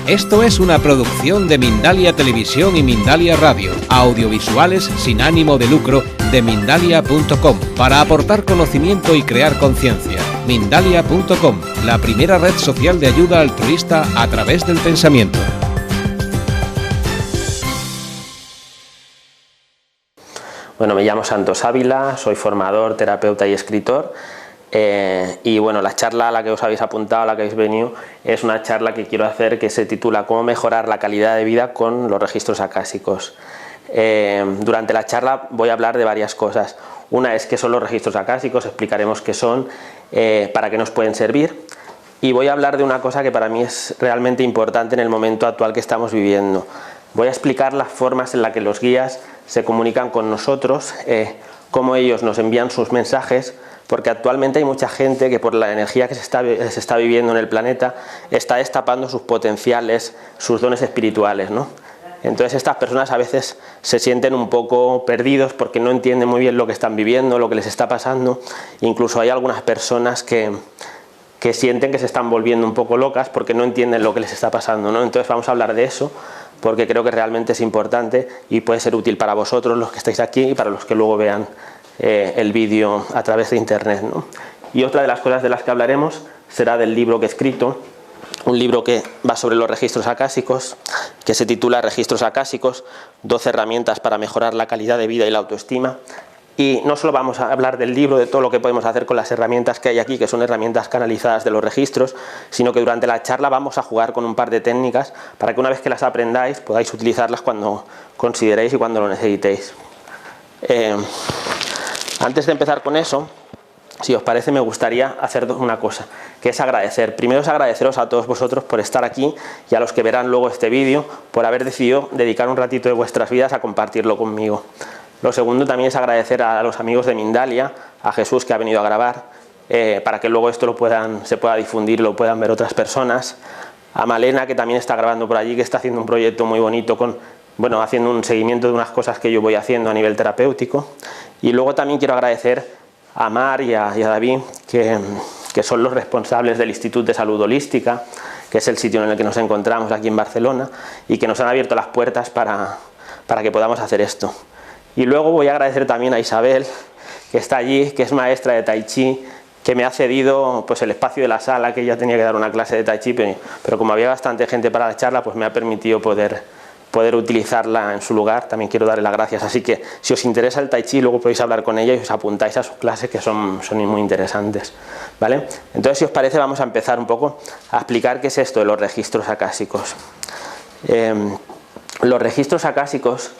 Esto es una producción de Mindalia Televisión y Mindalia Radio, audiovisuales sin ánimo de lucro de Mindalia.com, para aportar conocimiento y crear conciencia. Mindalia.com, la primera red social de ayuda altruista a través del pensamiento. Bueno, me llamo Santos Ávila, soy formador, terapeuta y escritor. Y bueno, la charla a la que os habéis apuntado, a la que habéis venido, es una charla que quiero hacer que se titula ¿Cómo mejorar la calidad de vida con los registros acásicos? Durante la charla voy a hablar de varias cosas. Una es qué son los registros acásicos, explicaremos qué son, para qué nos pueden servir. Y voy a hablar de una cosa que para mí es realmente importante en el momento actual que estamos viviendo. Voy a explicar las formas en las que los guías se comunican con nosotros, cómo ellos nos envían sus mensajes, porque actualmente hay mucha gente que por la energía que se está viviendo en el planeta está destapando sus potenciales, sus dones espirituales, ¿no? Entonces estas personas a veces se sienten un poco perdidos porque no entienden muy bien lo que están viviendo, lo que les está pasando. Incluso hay algunas personas que sienten que se están volviendo un poco locas porque no entienden lo que les está pasando, ¿no? Entonces vamos a hablar de eso porque creo que realmente es importante y puede ser útil para vosotros, los que estáis aquí, y para los que luego vean el vídeo a través de internet, ¿no? Y otra de las cosas de las que hablaremos será del libro que he escrito, un libro que va sobre los registros acásicos, que se titula Registros acásicos, 12 herramientas para mejorar la calidad de vida y la autoestima. Y no solo vamos a hablar del libro, de todo lo que podemos hacer con las herramientas que hay aquí, que son herramientas canalizadas de los registros, sino que durante la charla vamos a jugar con un par de técnicas para que una vez que las aprendáis podáis utilizarlas cuando consideréis y cuando lo necesitéis. Antes de empezar con eso, si os parece, me gustaría hacer una cosa, que es agradecer. Primero es agradeceros a todos vosotros por estar aquí y a los que verán luego este vídeo por haber decidido dedicar un ratito de vuestras vidas a compartirlo conmigo. Lo segundo también es agradecer a los amigos de Mindalia, a Jesús que ha venido a grabar, para que luego esto se pueda difundir, lo puedan ver otras personas. A Malena, que también está grabando por allí, que está haciendo un proyecto muy bonito haciendo un seguimiento de unas cosas que yo voy haciendo a nivel terapéutico. Y luego también quiero agradecer a Mar y a David, que son los responsables del Instituto de Salud Holística, que es el sitio en el que nos encontramos aquí en Barcelona, y que nos han abierto las puertas para que podamos hacer esto. Y luego voy a agradecer también a Isabel, que está allí, que es maestra de Tai Chi, que me ha cedido pues, el espacio de la sala, que ella tenía que dar una clase de Tai Chi, pero como había bastante gente para la charla, pues me ha permitido poder utilizarla en su lugar. También quiero darle las gracias, así que si os interesa el Tai Chi, luego podéis hablar con ella y os apuntáis a sus clases, que son muy interesantes, ¿vale? Entonces, si os parece, vamos a empezar un poco a explicar qué es esto de los registros acásicos. Los registros acásicos,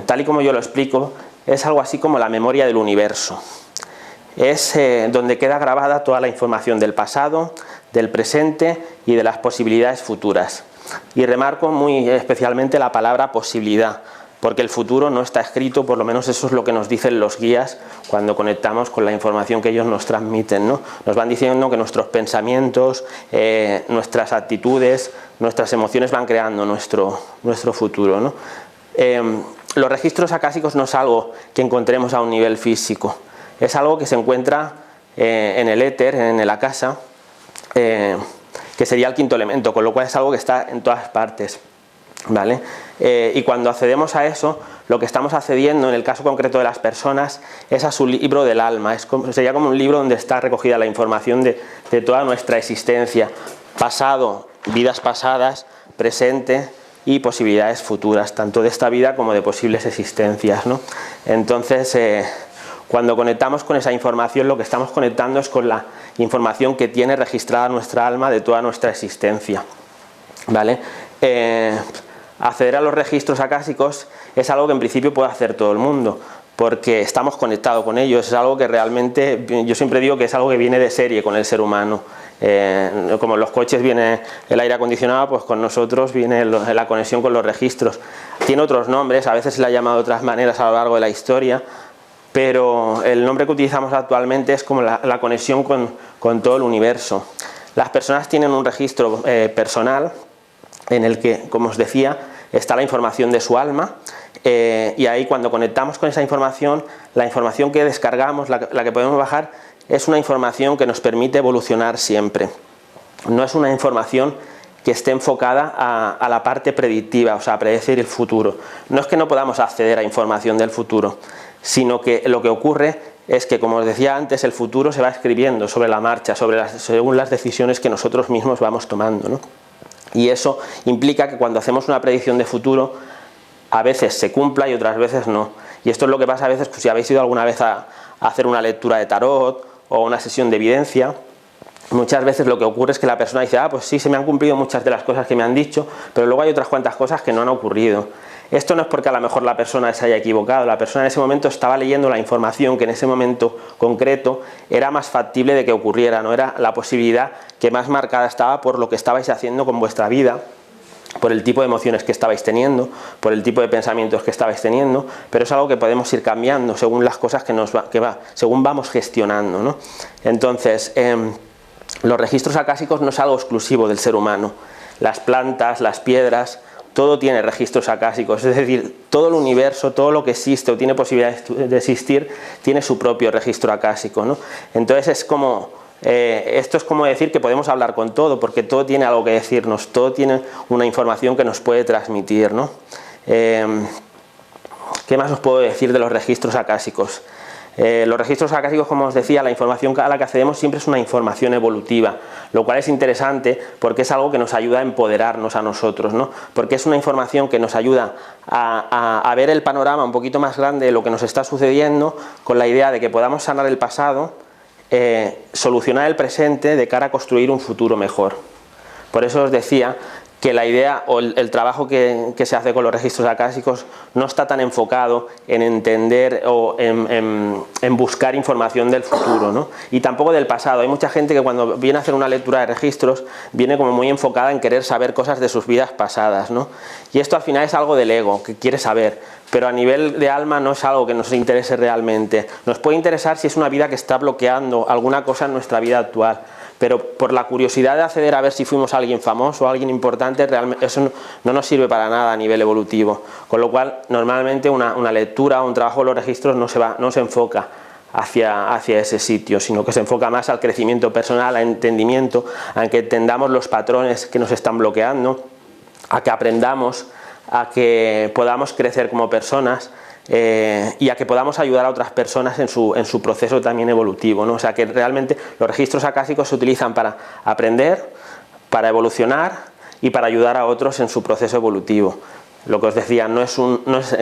tal y como yo lo explico, es algo así como la memoria del universo. Es donde queda grabada toda la información del pasado, del presente y de las posibilidades futuras. Y remarco muy especialmente la palabra posibilidad, porque el futuro no está escrito, por lo menos eso es lo que nos dicen los guías cuando conectamos con la información que ellos nos transmiten, ¿no? Nos van diciendo que nuestros pensamientos, nuestras actitudes, nuestras emociones van creando nuestro futuro, ¿no? Los registros acásicos no es algo que encontremos a un nivel físico, es algo que se encuentra en el éter, en el akasha, que sería el quinto elemento, con lo cual es algo que está en todas partes, ¿vale? Y cuando accedemos a eso, lo que estamos accediendo, en el caso concreto de las personas, es a su libro del alma. Sería como un libro donde está recogida la información de toda nuestra existencia, pasado, vidas pasadas, presente y posibilidades futuras, tanto de esta vida como de posibles existencias, ¿no? Entonces, cuando conectamos con esa información, lo que estamos conectando es con la información que tiene registrada nuestra alma de toda nuestra existencia, ¿vale? Acceder a los registros acásicos es algo que en principio puede hacer todo el mundo, porque estamos conectados con ellos. Es algo que realmente, yo siempre digo que es algo que viene de serie con el ser humano. Como en los coches viene el aire acondicionado, pues con nosotros viene la conexión con los registros. Tiene otros nombres, a veces se le ha llamado de otras maneras a lo largo de la historia, pero el nombre que utilizamos actualmente es como la conexión con todo el universo. Las personas tienen un registro personal en el que, como os decía, está la información de su alma, y ahí cuando conectamos con esa información, la información que descargamos, la que podemos bajar, es una información que nos permite evolucionar siempre. No es una información que esté enfocada a la parte predictiva, o sea, a predecir el futuro. No es que no podamos acceder a información del futuro, sino que lo que ocurre es que, como os decía antes, el futuro se va escribiendo sobre la marcha, según las decisiones que nosotros mismos vamos tomando, ¿no? Y eso implica que cuando hacemos una predicción de futuro, a veces se cumpla y otras veces no. Y esto es lo que pasa a veces, pues, si habéis ido alguna vez a hacer una lectura de tarot o una sesión de evidencia. Muchas veces lo que ocurre es que la persona dice, pues sí, se me han cumplido muchas de las cosas que me han dicho, pero luego hay otras cuantas cosas que no han ocurrido. Esto no es porque a lo mejor la persona se haya equivocado, la persona en ese momento estaba leyendo la información que en ese momento concreto era más factible de que ocurriera, no era la posibilidad que más marcada estaba por lo que estabais haciendo con vuestra vida, por el tipo de emociones que estabais teniendo, por el tipo de pensamientos que estabais teniendo, pero es algo que podemos ir cambiando según las cosas según vamos gestionando, ¿no? Entonces, los registros acásicos no es algo exclusivo del ser humano. Las plantas, las piedras, todo tiene registros acásicos, es decir, todo el universo, todo lo que existe o tiene posibilidades de existir, tiene su propio registro acásico, ¿no? Entonces es como, esto es como decir que podemos hablar con todo, porque todo tiene algo que decirnos, todo tiene una información que nos puede transmitir, ¿no? ¿Qué más os puedo decir de los registros acásicos? Los registros acásicos, como os decía, la información a la que accedemos siempre es una información evolutiva, lo cual es interesante porque es algo que nos ayuda a empoderarnos a nosotros, ¿no? Porque es una información que nos ayuda a ver el panorama un poquito más grande de lo que nos está sucediendo, con la idea de que podamos sanar el pasado, solucionar el presente de cara a construir un futuro mejor. Por eso os decía que la idea o el trabajo que se hace con los registros acásicos no está tan enfocado en entender o en buscar información del futuro, ¿no? Y tampoco del pasado. Hay mucha gente que cuando viene a hacer una lectura de registros viene como muy enfocada en querer saber cosas de sus vidas pasadas, ¿no? Y esto al final es algo del ego, que quiere saber, pero a nivel de alma no es algo que nos interese realmente. Nos puede interesar si es una vida que está bloqueando alguna cosa en nuestra vida actual, pero por la curiosidad de acceder a ver si fuimos alguien famoso o alguien importante, realmente eso no nos sirve para nada a nivel evolutivo. Con lo cual, normalmente una lectura o un trabajo de los registros no se enfoca hacia ese sitio, sino que se enfoca más al crecimiento personal, al entendimiento, a que entendamos los patrones que nos están bloqueando, a que aprendamos, a que podamos crecer como personas, y a que podamos ayudar a otras personas en su proceso también evolutivo, ¿no? O sea que realmente los registros acásicos se utilizan para aprender, para evolucionar y para ayudar a otros en su proceso evolutivo. Lo que os decía,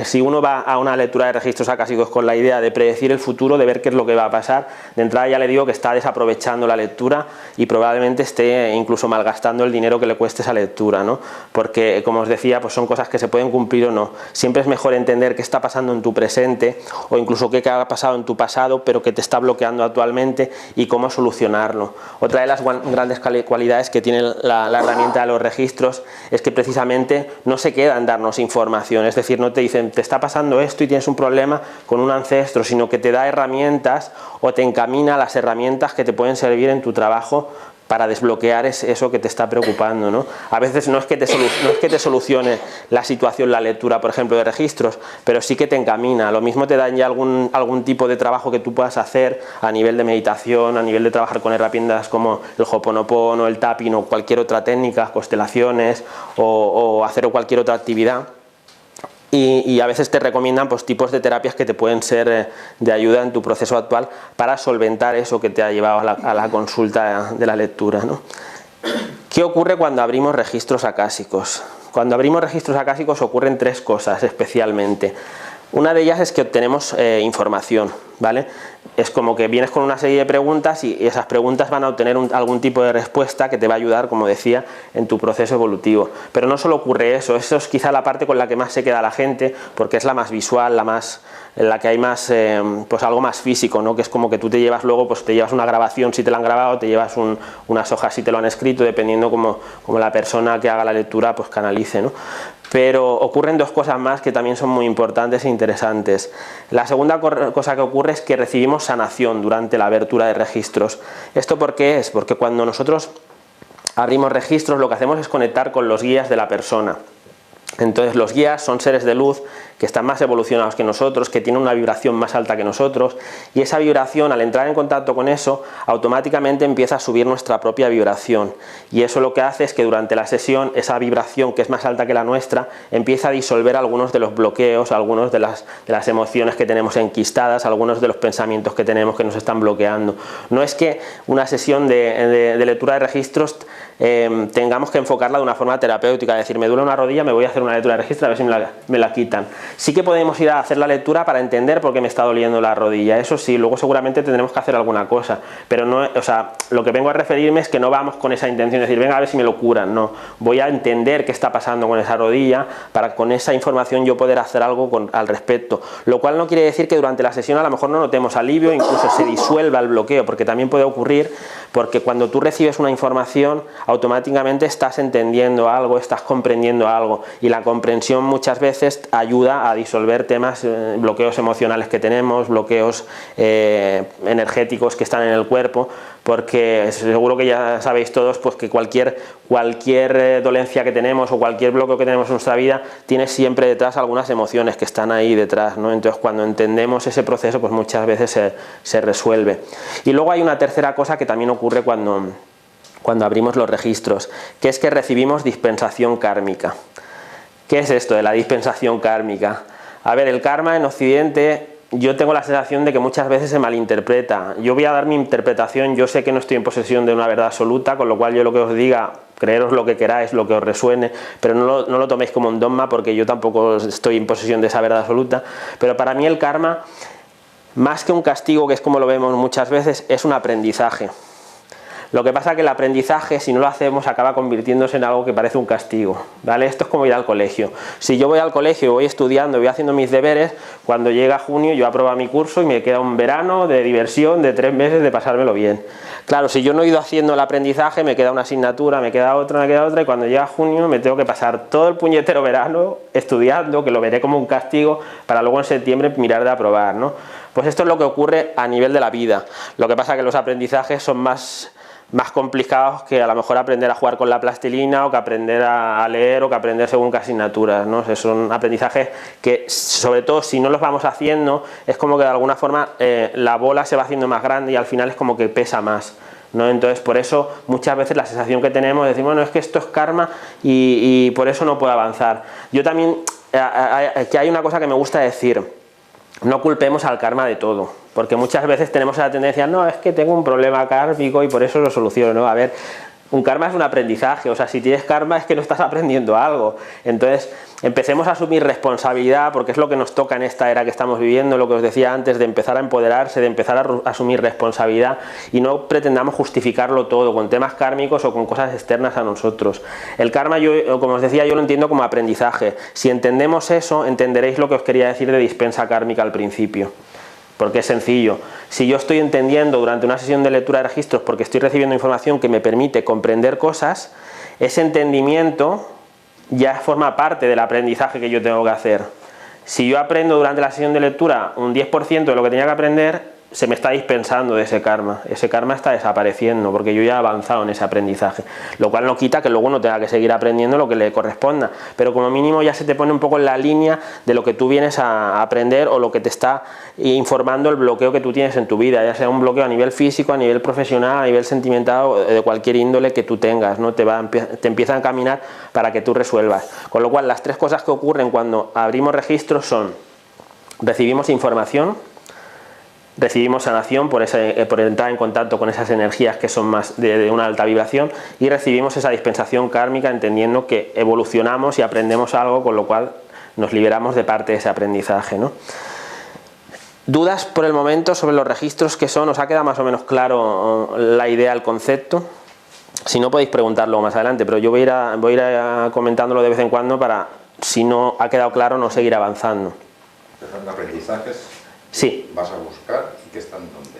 si uno va a una lectura de registros acásicos con la idea de predecir el futuro, de ver qué es lo que va a pasar, de entrada ya le digo que está desaprovechando la lectura y probablemente esté incluso malgastando el dinero que le cueste esa lectura, ¿no? Porque, como os decía, pues son cosas que se pueden cumplir o no. Siempre es mejor entender qué está pasando en tu presente o incluso qué ha pasado en tu pasado, pero que te está bloqueando actualmente y cómo solucionarlo. Otra de las grandes cualidades que tiene la herramienta de los registros es que precisamente no se queda en darnos información, es decir, no te dicen te está pasando esto y tienes un problema con un ancestro, sino que te da herramientas o te encamina a las herramientas que te pueden servir en tu trabajo para desbloquear eso que te está preocupando, ¿no? A veces no es que te solucione la situación la lectura, por ejemplo, de registros, pero sí que te encamina. Lo mismo te dan ya algún tipo de trabajo que tú puedas hacer a nivel de meditación, a nivel de trabajar con herramientas como el Ho'oponopono, el tapping o cualquier otra técnica, constelaciones o hacer cualquier otra actividad. Y a veces te recomiendan pues tipos de terapias que te pueden ser de ayuda en tu proceso actual para solventar eso que te ha llevado a la consulta de la lectura, ¿no? ¿Qué ocurre cuando abrimos registros acásicos? Cuando abrimos registros acásicos ocurren tres cosas especialmente. Una de ellas es que obtenemos información, ¿vale? Es como que vienes con una serie de preguntas y esas preguntas van a obtener algún tipo de respuesta que te va a ayudar, como decía, en tu proceso evolutivo. Pero no solo ocurre eso es quizá la parte con la que más se queda la gente, porque es la más visual, en la que hay más, pues algo más físico, ¿no? Que es como que tú te llevas luego, pues te llevas una grabación si te la han grabado, te llevas unas hojas si te lo han escrito, dependiendo como la persona que haga la lectura pues canalice, ¿no? Pero ocurren dos cosas más que también son muy importantes e interesantes. La segunda cosa que ocurre es que recibimos sanación durante la abertura de registros. ¿Esto por qué es? Porque cuando nosotros abrimos registros lo que hacemos es conectar con los guías de la persona. Entonces los guías son seres de luz que están más evolucionados que nosotros, que tienen una vibración más alta que nosotros, y esa vibración, al entrar en contacto con eso, automáticamente empieza a subir nuestra propia vibración, y eso lo que hace es que durante la sesión esa vibración, que es más alta que la nuestra, empieza a disolver algunos de los bloqueos, algunos de las emociones que tenemos enquistadas, algunos de los pensamientos que tenemos que nos están bloqueando. No es que una sesión de lectura de registros tengamos que enfocarla de una forma terapéutica, es decir, me duele una rodilla, me voy a hacer una lectura de registro a ver si me la quitan. Sí que podemos ir a hacer la lectura para entender por qué me está doliendo la rodilla, eso sí, luego seguramente tendremos que hacer alguna cosa, pero no, o sea, lo que vengo a referirme es que no vamos con esa intención de decir, venga a ver si me lo curan, no, voy a entender qué está pasando con esa rodilla para con esa información yo poder hacer algo al respecto, lo cual no quiere decir que durante la sesión a lo mejor no notemos alivio, incluso se disuelva el bloqueo, porque también puede ocurrir, porque cuando tú recibes una información automáticamente estás entendiendo algo, estás comprendiendo algo, y la comprensión muchas veces ayuda a disolver temas, bloqueos emocionales que tenemos, bloqueos energéticos que están en el cuerpo, porque seguro que ya sabéis todos pues que cualquier dolencia que tenemos o cualquier bloqueo que tenemos en nuestra vida tiene siempre detrás algunas emociones que están ahí detrás, ¿no? Entonces cuando entendemos ese proceso pues muchas veces se resuelve. Y luego hay una tercera cosa que también ocurre cuando abrimos los registros, que es que recibimos dispensación kármica. ¿Qué es esto de la dispensación kármica? A ver, el karma en Occidente, yo tengo la sensación de que muchas veces se malinterpreta. Yo voy a dar mi interpretación, yo sé que no estoy en posesión de una verdad absoluta, con lo cual yo lo que os diga, creeros lo que queráis, lo que os resuene, pero no lo toméis como un dogma, porque yo tampoco estoy en posesión de esa verdad absoluta. Pero para mí el karma, más que un castigo, que es como lo vemos muchas veces, es un aprendizaje. Lo que pasa es que el aprendizaje, si no lo hacemos, acaba convirtiéndose en algo que parece un castigo, ¿vale? Esto es como ir al colegio. Si yo voy al colegio, voy estudiando, voy haciendo mis deberes, cuando llega junio yo apruebo mi curso y me queda un verano de diversión de 3 meses de pasármelo bien. Claro, si yo no he ido haciendo el aprendizaje, me queda una asignatura, me queda otra, y cuando llega junio me tengo que pasar todo el puñetero verano estudiando, que lo veré como un castigo, para luego en septiembre mirar de aprobar, ¿no? Pues esto es lo que ocurre a nivel de la vida. Lo que pasa es que los aprendizajes son más complicados que a lo mejor aprender a jugar con la plastilina, o que aprender a leer, o que aprender según qué asignaturas, ¿no? O sea, son aprendizajes que, sobre todo si no los vamos haciendo, es como que de alguna forma la bola se va haciendo más grande y al final es como que pesa más, ¿no? Entonces por eso muchas veces la sensación que tenemos es decir, bueno, es que esto es karma y por eso no puedo avanzar. Yo también, que hay una cosa que me gusta decir: no culpemos al karma de todo, porque muchas veces tenemos la tendencia, no, es que tengo un problema kármico y por eso lo soluciono, ¿no? A ver, un karma es un aprendizaje, o sea, si tienes karma es que no estás aprendiendo algo. Entonces empecemos a asumir responsabilidad, porque es lo que nos toca en esta era que estamos viviendo, lo que os decía antes, de empezar a empoderarse, de empezar a asumir responsabilidad, y no pretendamos justificarlo todo con temas kármicos o con cosas externas a nosotros. El karma, yo, como os decía, yo lo entiendo como aprendizaje. Si entendemos eso, entenderéis lo que os quería decir de dispensa kármica al principio. Porque es sencillo. Si yo estoy entendiendo durante una sesión de lectura de registros, porque estoy recibiendo información que me permite comprender cosas, ese entendimiento ya forma parte del aprendizaje que yo tengo que hacer. Si yo aprendo durante la sesión de lectura un 10% de lo que tenía que aprender, se me está dispensando de ese karma está desapareciendo, porque yo ya he avanzado en ese aprendizaje, lo cual no quita que luego no tenga que seguir aprendiendo lo que le corresponda, pero como mínimo ya se te pone un poco en la línea de lo que tú vienes a aprender, o lo que te está informando el bloqueo que tú tienes en tu vida, ya sea un bloqueo a nivel físico, a nivel profesional, a nivel sentimental, o de cualquier índole que tú tengas, ¿no? Te empieza a encaminar para que tú resuelvas. Con lo cual, las 3 cosas que ocurren cuando abrimos registros son: recibimos información, recibimos sanación por entrar en contacto con esas energías que son más de una alta vibración, y recibimos esa dispensación kármica, entendiendo que evolucionamos y aprendemos algo, con lo cual nos liberamos de parte de ese aprendizaje, ¿no? ¿Dudas por el momento sobre los registros que son? ¿Os ha quedado más o menos claro la idea, el concepto? Si no, podéis preguntarlo más adelante, pero yo voy a ir comentándolo de vez en cuando para, si no ha quedado claro, no seguir avanzando. ¿Son aprendizajes? Sí. ¿Vas a buscar y qué están dónde?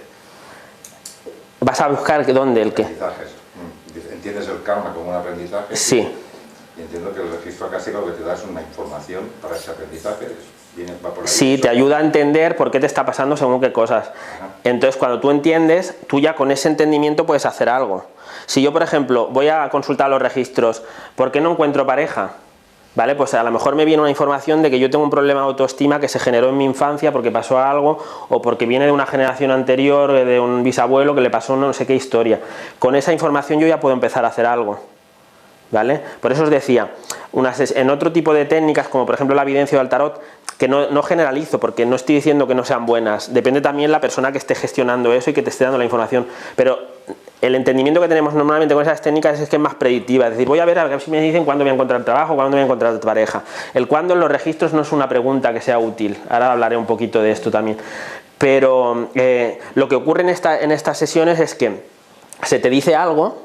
¿Vas a buscar dónde? ¿El qué? Aprendizajes. ¿Entiendes el karma como un aprendizaje? Sí. Y entiendo que el registro acásico lo que te da es una información para ese aprendizaje. Va por ahí. Sí, te ayuda a entender por qué te está pasando según qué cosas. Ajá. Entonces, cuando tú entiendes, tú ya con ese entendimiento puedes hacer algo. Si yo, por ejemplo, voy a consultar los registros, ¿por qué no encuentro pareja? ¿vale? Pues a lo mejor me viene una información de que yo tengo un problema de autoestima que se generó en mi infancia porque pasó algo, o porque viene de una generación anterior, de un bisabuelo que le pasó no sé qué historia. Con esa información yo ya puedo empezar a hacer algo, ¿vale? Por eso os decía, en otro tipo de técnicas, como por ejemplo la evidencia o el tarot, que no generalizo, porque no estoy diciendo que no sean buenas, depende también la persona que esté gestionando eso y que te esté dando la información, pero el entendimiento que tenemos normalmente con esas técnicas es que es más predictiva, es decir, voy a ver si me dicen cuándo voy a encontrar trabajo, cuándo voy a encontrar pareja. El cuándo en los registros no es una pregunta que sea útil, ahora hablaré un poquito de esto también, pero lo que ocurre en estas sesiones es que se te dice algo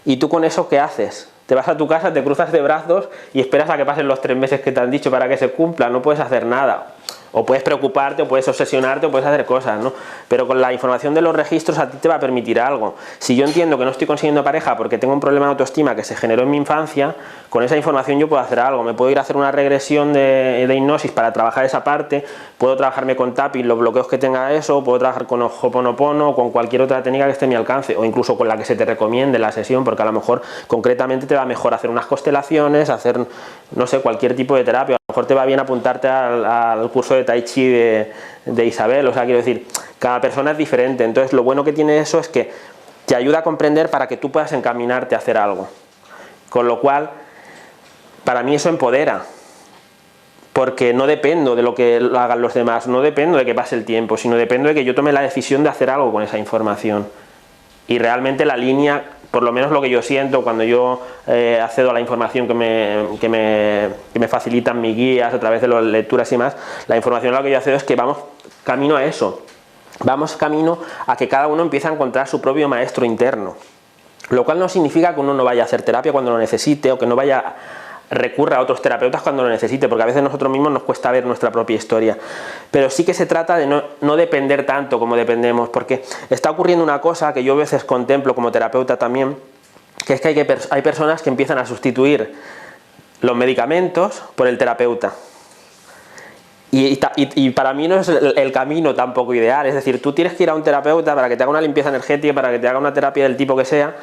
y tú con eso ¿qué haces? Te vas a tu casa, te cruzas de brazos y esperas a que pasen los 3 meses que te han dicho para que se cumpla, no puedes hacer nada. O puedes preocuparte, o puedes obsesionarte, o puedes hacer cosas, ¿no? Pero con la información de los registros a ti te va a permitir algo. Si yo entiendo que no estoy consiguiendo pareja porque tengo un problema de autoestima que se generó en mi infancia, con esa información yo puedo hacer algo. Me puedo ir a hacer una regresión de hipnosis para trabajar esa parte, puedo trabajarme con tapping, los bloqueos que tenga eso, puedo trabajar con Ho'oponopono o con cualquier otra técnica que esté a mi alcance, o incluso con la que se te recomiende la sesión, porque a lo mejor concretamente te va mejor hacer unas constelaciones, hacer, no sé, cualquier tipo de terapia. A lo mejor te va bien apuntarte al curso de Tai Chi de Isabel, o sea, quiero decir, cada persona es diferente, entonces lo bueno que tiene eso es que te ayuda a comprender para que tú puedas encaminarte a hacer algo, con lo cual, para mí eso empodera, porque no dependo de lo que lo hagan los demás, no dependo de que pase el tiempo, sino dependo de que yo tome la decisión de hacer algo con esa información, y realmente la línea, por lo menos lo que yo siento cuando yo accedo a la información que me facilitan mis guías a través de las lecturas y más, la información a la que yo accedo es que vamos camino a eso, vamos camino a que cada uno empiece a encontrar su propio maestro interno, lo cual no significa que uno no vaya a hacer terapia cuando lo necesite, o que no recurra a otros terapeutas cuando lo necesite, porque a veces nosotros mismos nos cuesta ver nuestra propia historia, pero sí que se trata de no depender tanto como dependemos, porque está ocurriendo una cosa que yo a veces contemplo como terapeuta también, que es que hay personas que empiezan a sustituir los medicamentos por el terapeuta, y para mí no es el camino tampoco ideal, es decir, tú tienes que ir a un terapeuta para que te haga una limpieza energética, para que te haga una terapia del tipo que sea,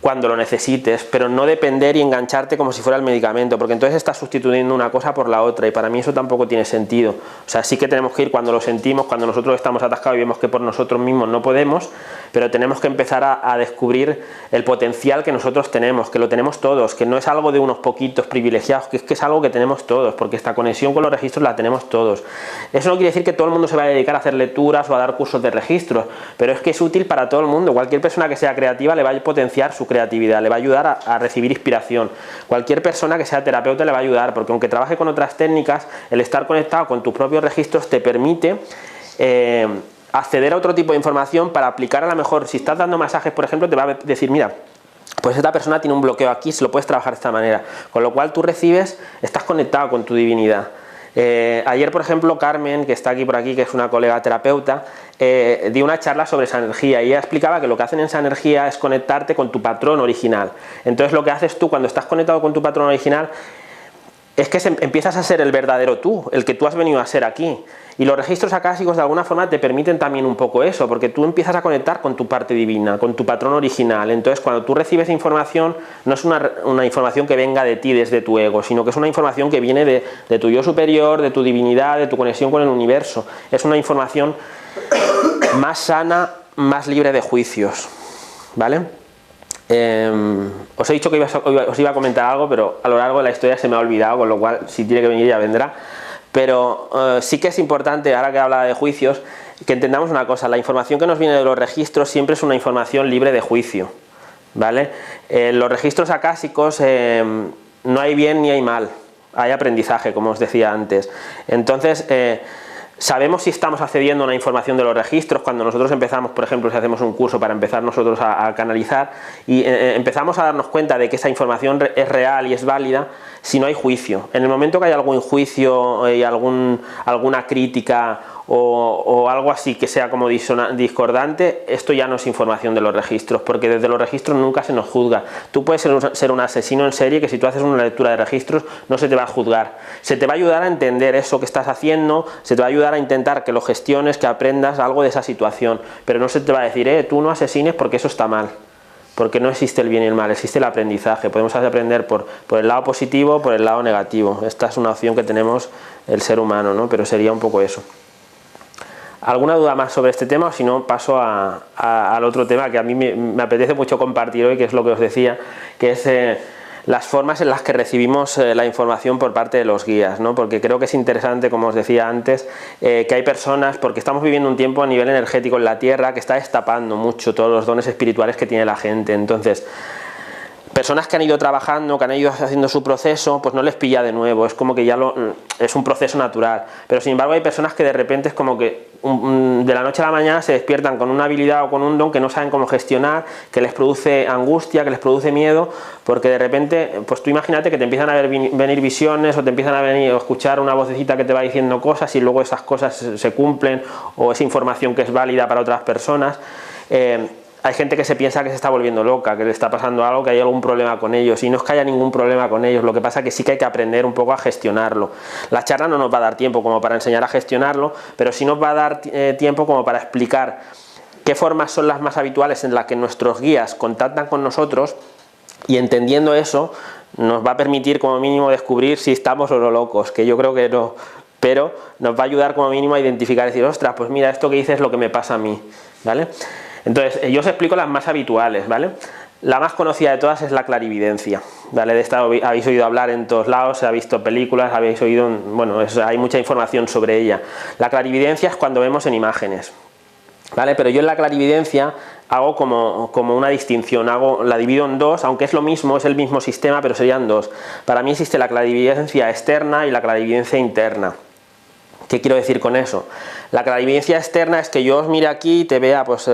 cuando lo necesites, pero no depender y engancharte como si fuera el medicamento, porque entonces estás sustituyendo una cosa por la otra, y para mí eso tampoco tiene sentido. O sea, sí que tenemos que ir cuando lo sentimos, cuando nosotros estamos atascados y vemos que por nosotros mismos no podemos, pero tenemos que empezar a descubrir el potencial que nosotros tenemos, que lo tenemos todos, que no es algo de unos poquitos privilegiados, que es algo que tenemos todos, porque esta conexión con los registros la tenemos todos. Eso no quiere decir que todo el mundo se va a dedicar a hacer lecturas o a dar cursos de registros, pero es que es útil para todo el mundo. Cualquier persona que sea creativa le va a potenciar su creatividad, le va a ayudar a recibir inspiración. Cualquier persona que sea terapeuta le va a ayudar, porque aunque trabaje con otras técnicas, el estar conectado con tus propios registros te permite acceder a otro tipo de información para aplicar. A lo mejor, si estás dando masajes, por ejemplo, te va a decir, mira, pues esta persona tiene un bloqueo aquí, se lo puedes trabajar de esta manera, con lo cual tú recibes, estás conectado con tu divinidad. Ayer, por ejemplo, Carmen, que está aquí por aquí, que es una colega terapeuta, dio una charla sobre esa energía, y ella explicaba que lo que hacen en esa energía es conectarte con tu patrón original. Entonces lo que haces tú cuando estás conectado con tu patrón original es que empiezas a ser el verdadero tú, el que tú has venido a ser aquí. Y los registros acásicos de alguna forma te permiten también un poco eso, porque tú empiezas a conectar con tu parte divina, con tu patrón original. Entonces cuando tú recibes información, no es una información que venga de ti desde tu ego, sino que es una información que viene de tu yo superior, de tu divinidad, de tu conexión con el universo. Es una información más sana, más libre de juicios, ¿vale? Os he dicho que os iba a comentar algo, pero a lo largo de la historia se me ha olvidado, con lo cual si tiene que venir ya vendrá. Pero sí que es importante, ahora que habla de juicios, que entendamos una cosa: la información que nos viene de los registros siempre es una información libre de juicio, ¿vale? Los registros acásicos no hay bien ni hay mal, hay aprendizaje, como os decía antes. Entonces sabemos si estamos accediendo a una información de los registros cuando nosotros empezamos, por ejemplo, si hacemos un curso para empezar nosotros a canalizar, y empezamos a darnos cuenta de que esa información es real y es válida si no hay juicio. En el momento que hay algún juicio y alguna crítica o algo así que sea como discordante, esto ya no es información de los registros, porque desde los registros nunca se nos juzga. Tú puedes ser un asesino en serie que si tú haces una lectura de registros no se te va a juzgar, se te va a ayudar a entender eso que estás haciendo, se te va a ayudar a intentar que lo gestiones, que aprendas algo de esa situación, pero no se te va a decir tú no asesines porque eso está mal, porque no existe el bien y el mal, existe el aprendizaje. Podemos aprender por el lado positivo, por el lado negativo. Esta es una opción que tenemos el ser humano, ¿no? Pero sería un poco eso. ¿Alguna duda más sobre este tema? O si no, paso al otro tema que a mí me apetece mucho compartir hoy, que es lo que os decía, que es las formas en las que recibimos la información por parte de los guías, ¿no? Porque creo que es interesante, como os decía antes, que hay personas, porque estamos viviendo un tiempo a nivel energético en la Tierra que está destapando mucho todos los dones espirituales que tiene la gente. Entonces, personas que han ido trabajando, que han ido haciendo su proceso, pues no les pilla de nuevo, es como que ya es un proceso natural. Pero sin embargo hay personas que de repente es como que de la noche a la mañana se despiertan con una habilidad o con un don que no saben cómo gestionar, que les produce angustia, que les produce miedo, porque de repente, pues tú imagínate que te empiezan a venir visiones, o te empiezan a venir o escuchar una vocecita que te va diciendo cosas y luego esas cosas se cumplen, o esa información que es válida para otras personas. Hay gente que se piensa que se está volviendo loca, que le está pasando algo, que hay algún problema con ellos, y no es que haya ningún problema con ellos, lo que pasa es que sí que hay que aprender un poco a gestionarlo. La charla no nos va a dar tiempo como para enseñar a gestionarlo, pero sí nos va a dar tiempo como para explicar qué formas son las más habituales en las que nuestros guías contactan con nosotros, y entendiendo eso nos va a permitir como mínimo descubrir si estamos o no locos, que yo creo que no, pero nos va a ayudar como mínimo a identificar, decir, ostras, pues mira, esto que dices es lo que me pasa a mí, ¿vale? Entonces, yo os explico las más habituales, ¿vale? La más conocida de todas es la clarividencia, ¿vale? De esta habéis oído hablar en todos lados, se ha visto películas, habéis oído, bueno, hay mucha información sobre ella. La clarividencia es cuando vemos en imágenes, ¿vale? Pero yo en la clarividencia hago como una distinción, la divido en dos, aunque es lo mismo, es el mismo sistema, pero serían dos. Para mí existe la clarividencia externa y la clarividencia interna. ¿Qué quiero decir con eso? La clarividencia externa es que yo os mire aquí y te vea pues,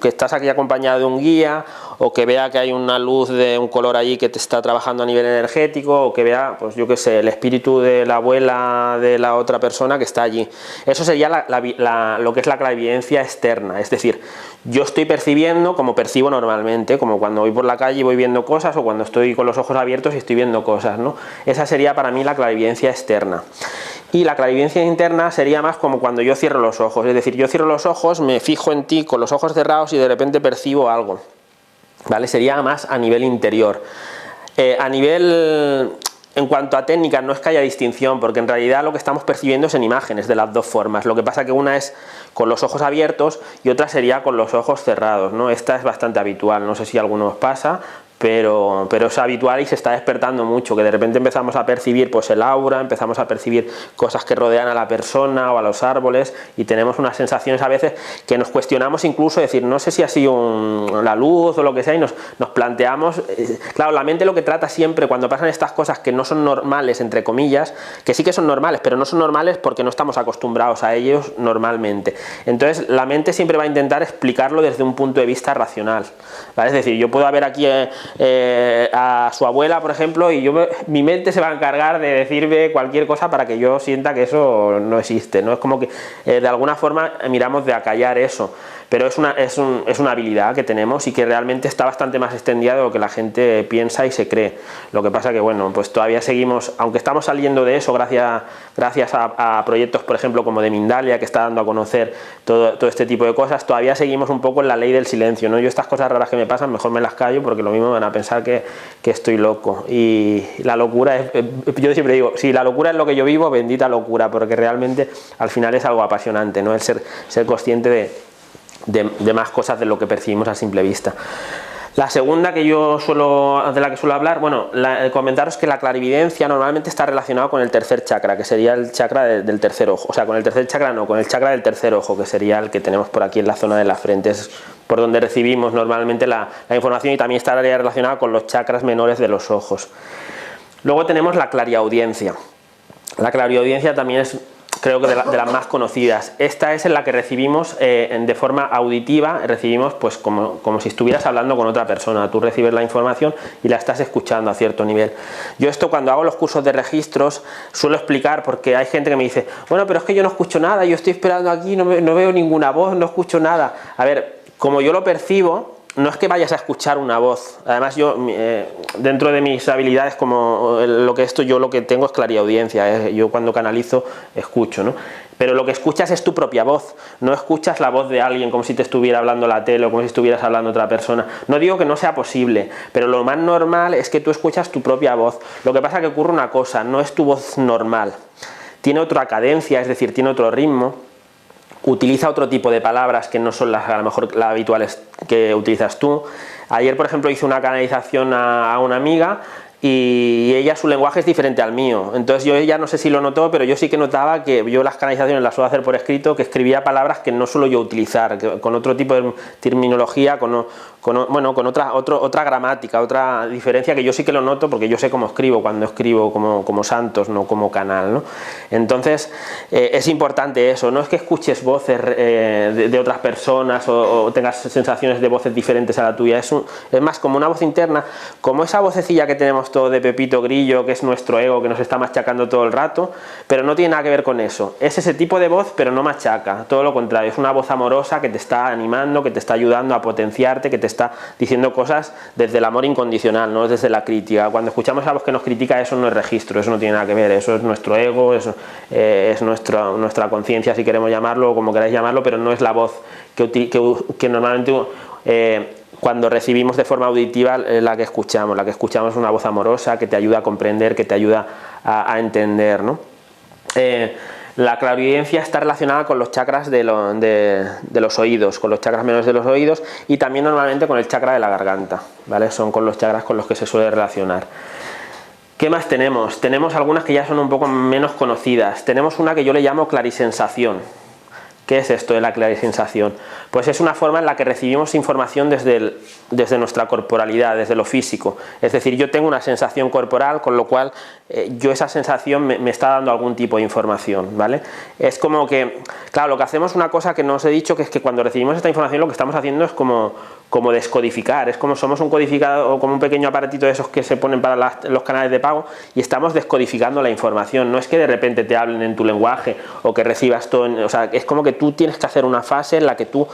que estás aquí acompañado de un guía, o que vea que hay una luz de un color allí que te está trabajando a nivel energético, o que vea, pues yo qué sé, el espíritu de la abuela de la otra persona que está allí. Eso sería lo que es la clarividencia externa, es decir, yo estoy percibiendo como percibo normalmente, como cuando voy por la calle y voy viendo cosas, o cuando estoy con los ojos abiertos y estoy viendo cosas, ¿no? Esa sería para mí la clarividencia externa. Y la clarividencia interna sería más como cuando yo cierro los ojos, es decir, yo cierro los ojos, me fijo en ti con los ojos cerrados y de repente percibo algo, ¿vale? Sería más a nivel interior. En cuanto a técnicas, no es que haya distinción, porque en realidad lo que estamos percibiendo es en imágenes de las dos formas. Lo que pasa que una es con los ojos abiertos y otra sería con los ojos cerrados, ¿no? Esta es bastante habitual, no sé si a alguno os pasa, pero es habitual y se está despertando mucho, que de repente empezamos a percibir pues el aura, empezamos a percibir cosas que rodean a la persona o a los árboles, y tenemos unas sensaciones a veces que nos cuestionamos, incluso decir, no sé si ha sido la luz o lo que sea, y nos planteamos, claro, la mente lo que trata siempre cuando pasan estas cosas que no son normales, entre comillas, que sí que son normales, pero no son normales porque no estamos acostumbrados a ellos normalmente. Entonces la mente siempre va a intentar explicarlo desde un punto de vista racional, ¿vale? Es decir, yo puedo haber aquí a su abuela, por ejemplo, y mi mente se va a encargar de decirme cualquier cosa para que yo sienta que eso no existe, ¿no? Es como que de alguna forma miramos de acallar eso, pero es una habilidad que tenemos y que realmente está bastante más extendida de lo que la gente piensa y se cree. Lo que pasa que, bueno, pues todavía seguimos, aunque estamos saliendo de eso gracias a proyectos, por ejemplo, como de Mindalia, que está dando a conocer todo este tipo de cosas, todavía seguimos un poco en la ley del silencio, ¿no? Yo estas cosas raras que me pasan, mejor me las callo, porque lo mismo van a pensar que estoy loco. Y la locura es, yo siempre digo, si la locura es lo que yo vivo, bendita locura, porque realmente al final es algo apasionante, ¿no? El ser consciente de más cosas de lo que percibimos a simple vista. La segunda de la que suelo hablar, bueno, comentaros que la clarividencia normalmente está relacionada con el tercer chakra, que sería el chakra del tercer ojo, o sea, con el tercer chakra no, con el chakra del tercer ojo, que sería el que tenemos por aquí en la zona de la frente, es por donde recibimos normalmente la información, y también estaría relacionada con los chakras menores de los ojos. Luego tenemos la clariaudiencia. La clariaudiencia también es, creo que de las más conocidas. Esta es en la que recibimos de forma auditiva, recibimos pues como si estuvieras hablando con otra persona. Tú recibes la información y la estás escuchando a cierto nivel. Yo esto, cuando hago los cursos de registros, suelo explicar, porque hay gente que me dice, bueno, pero es que yo no escucho nada, yo estoy esperando aquí, no veo ninguna voz, no escucho nada. A ver, como yo lo percibo, no es que vayas a escuchar una voz. Además yo, dentro de mis habilidades, como lo que tengo es clariaudiencia, yo cuando canalizo escucho, ¿no? Pero lo que escuchas es tu propia voz, no escuchas la voz de alguien como si te estuviera hablando la tele o como si estuvieras hablando otra persona. No digo que no sea posible, pero lo más normal es que tú escuchas tu propia voz. Lo que pasa es que ocurre una cosa, no es tu voz normal, tiene otra cadencia, es decir, tiene otro ritmo, utiliza otro tipo de palabras que no son a lo mejor las habituales que utilizas tú. Ayer, por ejemplo, hice una canalización a una amiga y ella, su lenguaje es diferente al mío, entonces yo ella no sé si lo notó, pero yo sí que notaba que yo las canalizaciones las suelo hacer por escrito, que escribía palabras que no suelo yo utilizar, con otro tipo de terminología, con otra gramática, otra diferencia que yo sí que lo noto porque yo sé cómo escribo cuando escribo como santos, no como canal, ¿no? Entonces es importante eso, no es que escuches voces de otras personas o tengas sensaciones de voces diferentes a la tuya, es más como una voz interna, como esa vocecilla que tenemos todo de Pepito Grillo, que es nuestro ego, que nos está machacando todo el rato, pero no tiene nada que ver con eso. Es ese tipo de voz, pero no machaca, todo lo contrario, es una voz amorosa que te está animando, que te está ayudando a potenciarte, que te está diciendo cosas desde el amor incondicional, no desde la crítica. Cuando escuchamos a voz que nos critica, eso no es registro, eso no tiene nada que ver, eso es nuestro ego, eso es nuestra conciencia, si queremos llamarlo, o como queráis llamarlo, pero no es la voz que normalmente cuando recibimos de forma auditiva la que escuchamos es una voz amorosa que te ayuda a comprender, que te ayuda a entender, ¿no? La clarividencia está relacionada con los chakras de los oídos, con los chakras menores de los oídos y también normalmente con el chakra de la garganta, ¿vale? Son con los chakras con los que se suele relacionar. ¿Qué más tenemos? Tenemos algunas que ya son un poco menos conocidas. Tenemos una que yo le llamo clarisensación. ¿Qué es esto de la clarisensación? Pues es una forma en la que recibimos información desde nuestra corporalidad, desde lo físico. Es decir, yo tengo una sensación corporal, con lo cual yo esa sensación me está dando algún tipo de información, ¿vale? Es como que, claro, lo que hacemos, una cosa que no os he dicho, que es que cuando recibimos esta información lo que estamos haciendo es como descodificar, es como somos un codificador o como un pequeño aparatito de esos que se ponen para los canales de pago y estamos descodificando la información. No es que de repente te hablen en tu lenguaje o que recibas todo, o sea, es como que tú tienes que hacer una fase en la que tú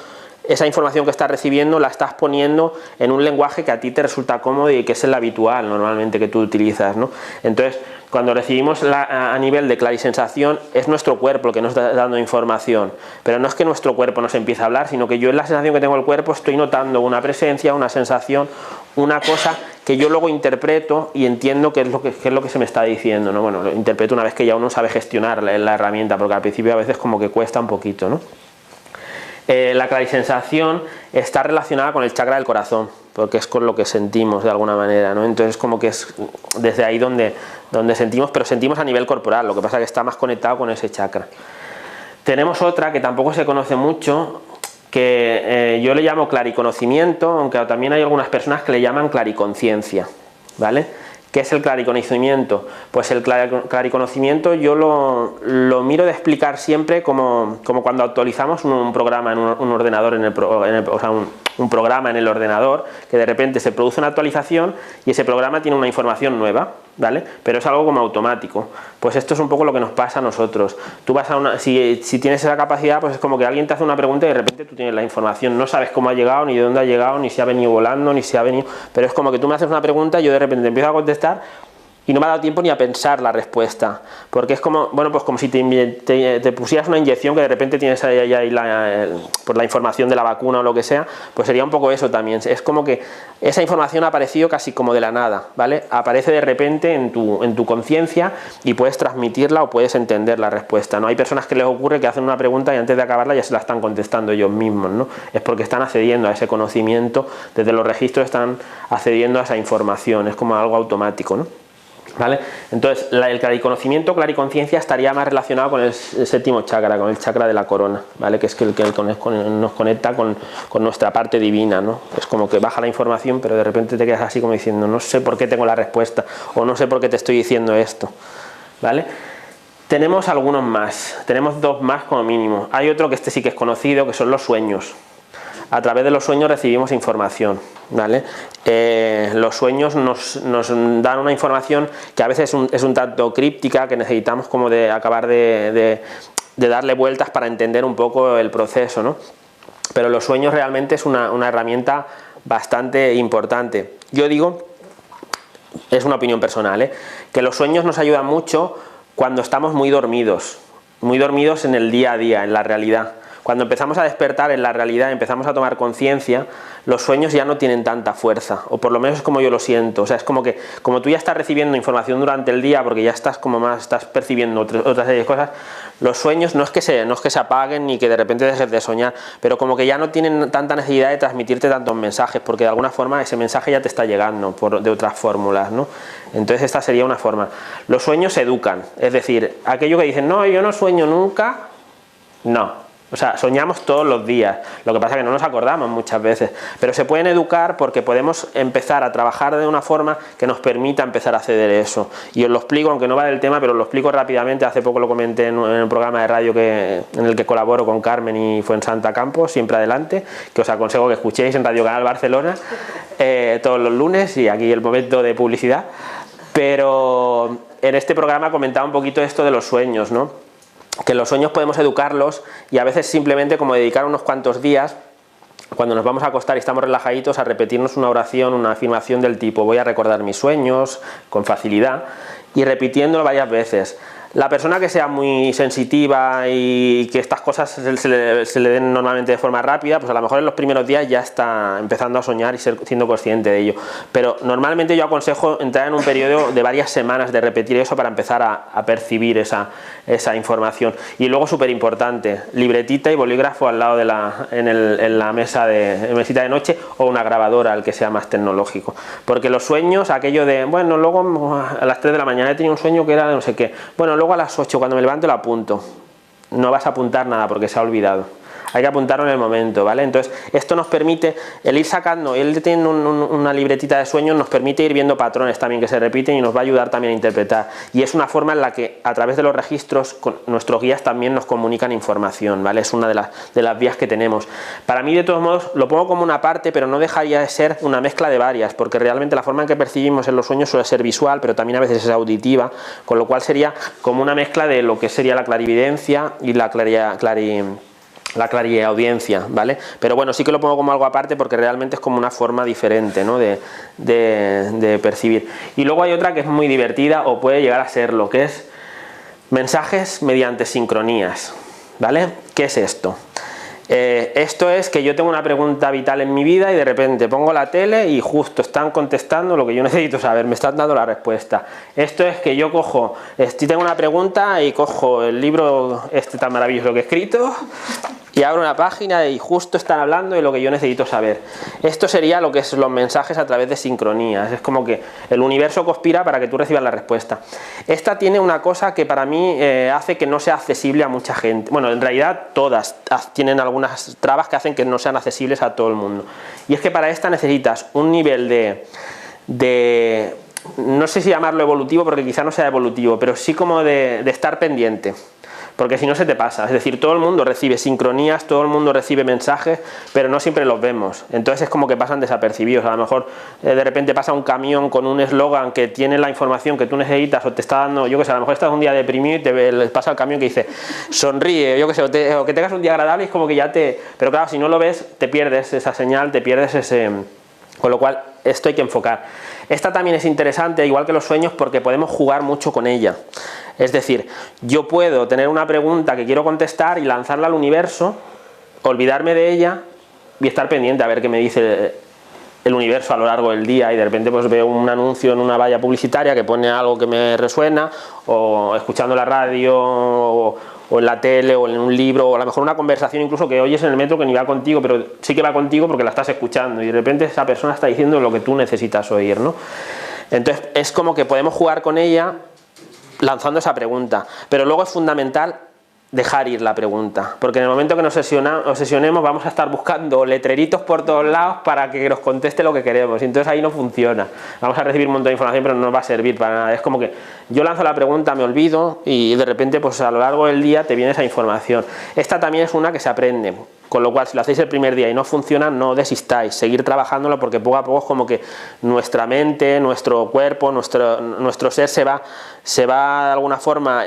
esa información que estás recibiendo la estás poniendo en un lenguaje que a ti te resulta cómodo y que es el habitual normalmente que tú utilizas, ¿no? Entonces, cuando recibimos a nivel de clarisensación, es nuestro cuerpo el que nos está dando información, pero no es que nuestro cuerpo nos empiece a hablar, sino que yo en la sensación que tengo del cuerpo estoy notando una presencia, una sensación, una cosa que yo luego interpreto y entiendo qué es lo que se me está diciendo, ¿no? Bueno, lo interpreto una vez que ya uno sabe gestionar la herramienta, porque al principio a veces como que cuesta un poquito, ¿no? La clarisensación está relacionada con el chakra del corazón, porque es con lo que sentimos de alguna manera, ¿no? Entonces como que es desde ahí donde sentimos, pero sentimos a nivel corporal, lo que pasa es que está más conectado con ese chakra. Tenemos otra que tampoco se conoce mucho, que yo le llamo clariconocimiento, aunque también hay algunas personas que le llaman clariconciencia, ¿vale? ¿Qué es el clariconocimiento? Pues el clariconocimiento yo lo miro de explicar siempre como cuando actualizamos un programa en un ordenador, o sea, un programa en el ordenador, que de repente se produce una actualización y ese programa tiene una información nueva, ¿vale? Pero es algo como automático. Pues esto es un poco lo que nos pasa a nosotros. Tú vas si tienes esa capacidad, pues es como que alguien te hace una pregunta y de repente tú tienes la información, no sabes cómo ha llegado, ni de dónde ha llegado, ni si ha venido volando, ni si ha venido, pero es como que tú me haces una pregunta y yo de repente empiezo a contestar y no me ha dado tiempo ni a pensar la respuesta, porque es como, bueno, pues como si te pusieras una inyección que de repente tienes ahí por la información de la vacuna o lo que sea, pues sería un poco eso también. Es como que esa información ha aparecido casi como de la nada, ¿vale? Aparece de repente en tu conciencia y puedes transmitirla o puedes entender la respuesta, ¿no? Hay personas que les ocurre que hacen una pregunta y antes de acabarla ya se la están contestando ellos mismos, ¿no? Es porque están accediendo a ese conocimiento, desde los registros están accediendo a esa información, es como algo automático, ¿no? ¿Vale? Entonces el clariconocimiento, clariconciencia estaría más relacionado con el séptimo chakra, con el chakra de la corona, ¿vale? Que es el que nos conecta con nuestra parte divina, ¿no? Es como que baja la información pero de repente te quedas así como diciendo no sé por qué tengo la respuesta o no sé por qué te estoy diciendo esto, ¿vale? Tenemos algunos más, tenemos dos más como mínimo. Hay otro que este sí que es conocido, que son los sueños. A través de los sueños recibimos información, ¿vale? Los sueños nos dan una información que a veces es un tanto críptica, que necesitamos como de acabar de darle vueltas para entender un poco el proceso, ¿no? Pero los sueños realmente es una herramienta bastante importante. Yo digo, es una opinión personal, que los sueños nos ayudan mucho cuando estamos muy dormidos en el día a día, en la realidad. Cuando empezamos a despertar en la realidad, empezamos a tomar conciencia, los sueños ya no tienen tanta fuerza, o por lo menos es como yo lo siento. O sea, es como que, como tú ya estás recibiendo información durante el día, porque ya estás como más, estás percibiendo otra serie de cosas, los sueños no es que se apaguen ni que de repente dejes de soñar, pero como que ya no tienen tanta necesidad de transmitirte tantos mensajes, porque de alguna forma ese mensaje ya te está llegando de otras fórmulas, ¿no? Entonces esta sería una forma. Los sueños educan, es decir, aquello que dicen, no, yo no sueño nunca, no. O sea, soñamos todos los días, lo que pasa es que no nos acordamos muchas veces, pero se pueden educar porque podemos empezar a trabajar de una forma que nos permita empezar a acceder a eso. Y os lo explico, aunque no va del tema, pero os lo explico rápidamente. Hace poco lo comenté en un programa de radio en el que colaboro con Carmen y Fuensanta Campos, Siempre Adelante, que os aconsejo que escuchéis en Radio Canal Barcelona todos los lunes, y aquí el momento de publicidad. Pero en este programa comentaba un poquito esto de los sueños, ¿no? Que los sueños podemos educarlos, y a veces simplemente como dedicar unos cuantos días, cuando nos vamos a acostar y estamos relajaditos, a repetirnos una oración, una afirmación del tipo voy a recordar mis sueños con facilidad, y repitiéndolo varias veces. La persona que sea muy sensitiva y que estas cosas se le den normalmente de forma rápida, pues a lo mejor en los primeros días ya está empezando a soñar y siendo consciente de ello. Pero normalmente yo aconsejo entrar en un periodo de varias semanas de repetir eso para empezar a percibir esa información. Y luego, súper importante, libretita y bolígrafo al lado en la mesita de noche, o una grabadora, al que sea más tecnológico. Porque los sueños, aquello de, bueno, luego a las 3 de la mañana he tenido un sueño que era de no sé qué, bueno, luego a las 8 cuando me levanto lo apunto. No vas a apuntar nada porque se ha olvidado. Hay que apuntarlo en el momento, ¿vale? Entonces, esto nos permite, el ir sacando, el teniendo una libretita de sueños, nos permite ir viendo patrones también que se repiten, y nos va a ayudar también a interpretar. Y es una forma en la que, a través de los registros, nuestros guías también nos comunican información, ¿vale? Es una de las vías que tenemos. Para mí, de todos modos, lo pongo como una parte, pero no dejaría de ser una mezcla de varias, porque realmente la forma en que percibimos en los sueños suele ser visual, pero también a veces es auditiva, con lo cual sería como una mezcla de lo que sería la clarividencia y la clariaudiencia, ¿vale? Pero bueno, sí que lo pongo como algo aparte porque realmente es como una forma diferente, ¿no? de percibir. Y luego hay otra que es muy divertida, o puede llegar a serlo, que es mensajes mediante sincronías, ¿vale? ¿Qué es esto? Esto es que yo tengo una pregunta vital en mi vida y de repente pongo la tele y justo están contestando lo que yo necesito saber, me están dando la respuesta. Esto es que yo tengo una pregunta y cojo el libro tan maravilloso que he escrito y abro una página y justo están hablando de lo que yo necesito saber. Esto sería lo que es los mensajes a través de sincronías. Es como que el universo conspira para que tú recibas la respuesta. Esta tiene una cosa que para mí hace que no sea accesible a mucha gente. Bueno, en realidad todas tienen algunas trabas que hacen que no sean accesibles a todo el mundo. Y es que para esta necesitas un nivel de no sé si llamarlo evolutivo, porque quizá no sea evolutivo, pero sí como de estar pendiente. Porque si no se te pasa, es decir, todo el mundo recibe sincronías, todo el mundo recibe mensajes, pero no siempre los vemos, entonces es como que pasan desapercibidos. A lo mejor de repente pasa un camión con un eslogan que tiene la información que tú necesitas, o te está dando, yo que sé, a lo mejor estás un día deprimido y te pasa el camión que dice, sonríe, yo que sé, o que tengas un día agradable, y es como que ya pero claro, si no lo ves, te pierdes esa señal, te pierdes con lo cual esto hay que enfocar. Esta también es interesante, igual que los sueños, porque podemos jugar mucho con ella. Es decir, yo puedo tener una pregunta que quiero contestar y lanzarla al universo, olvidarme de ella y estar pendiente a ver qué me dice el universo a lo largo del día, y de repente pues veo un anuncio en una valla publicitaria que pone algo que me resuena, o escuchando la radio, o en la tele, o en un libro, o a lo mejor una conversación incluso que oyes en el metro que ni va contigo, pero sí que va contigo porque la estás escuchando, y de repente esa persona está diciendo lo que tú necesitas oír, ¿no? Entonces es como que podemos jugar con ella lanzando esa pregunta, pero luego es fundamental dejar ir la pregunta, porque en el momento que nos obsesionemos vamos a estar buscando letreritos por todos lados para que nos conteste lo que queremos, y entonces ahí no funciona. Vamos a recibir un montón de información pero no nos va a servir para nada. Es como que yo lanzo la pregunta, me olvido, y de repente pues a lo largo del día te viene esa información. Esta también es una que se aprende, con lo cual si lo hacéis el primer día y no funciona, no desistáis, seguir trabajándolo, porque poco a poco es como que nuestra mente, nuestro cuerpo, nuestro ser se va de alguna forma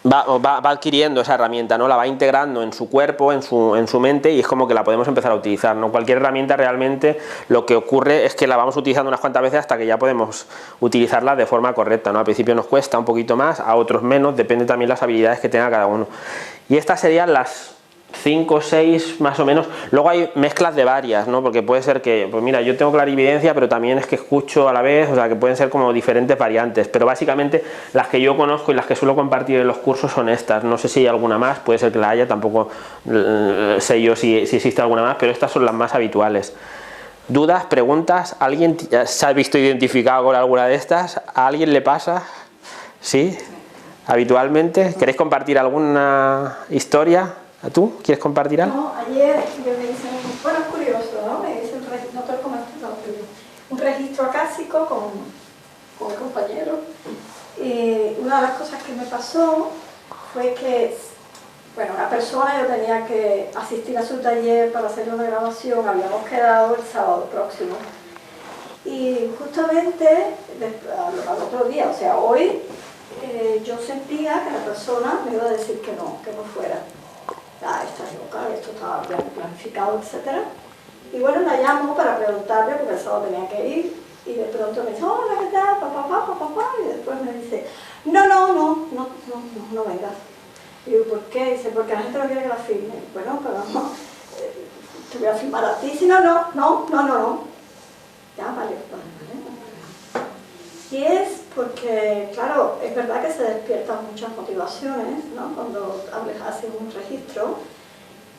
va adquiriendo esa herramienta, ¿no? La va integrando en su cuerpo, en su mente, y es como que la podemos empezar a utilizar, ¿no? Cualquier herramienta realmente lo que ocurre es que la vamos utilizando unas cuantas veces hasta que ya podemos utilizarla de forma correcta, ¿no? Al principio nos cuesta un poquito más, a otros menos, depende también las habilidades que tenga cada uno. Y estas serían las 5 o 6 más o menos. Luego hay mezclas de varias, ¿no? Porque puede ser que, pues mira, yo tengo clarividencia, pero también es que escucho a la vez, o sea, que pueden ser como diferentes variantes, pero básicamente las que yo conozco y las que suelo compartir en los cursos son estas. No sé si hay alguna más, puede ser que la haya, tampoco sé yo si existe alguna más, pero estas son las más habituales. ¿Dudas, preguntas? ¿Alguien se ha visto identificado con alguna de estas? ¿A alguien le pasa? ¿Sí? ¿Habitualmente? ¿Queréis compartir alguna historia? ¿Tú quieres compartir algo? No, ayer me dicen, bueno, es curioso, ¿no? Me dicen, no te lo comento, un registro acásico con el compañero. Y una de las cosas que me pasó fue que, bueno, una persona, yo tenía que asistir a su taller para hacer una grabación, habíamos quedado el sábado próximo. Y justamente al otro día, o sea, hoy, yo sentía que la persona me iba a decir que no fuera. Estás loca, esto estaba planificado, etc. Y bueno, la llamo para preguntarle, porque el sábado tenía que ir, y de pronto me dice, hola, ¿qué tal? Papá, y después me dice, no vengas. Y digo, ¿por qué? Dice, porque la gente no quiere que la filme. Bueno, pero no, te voy a filmar a ti, si no. Ya, vale. Y es porque, claro, es verdad que se despiertan muchas motivaciones, ¿no? Cuando haces un registro,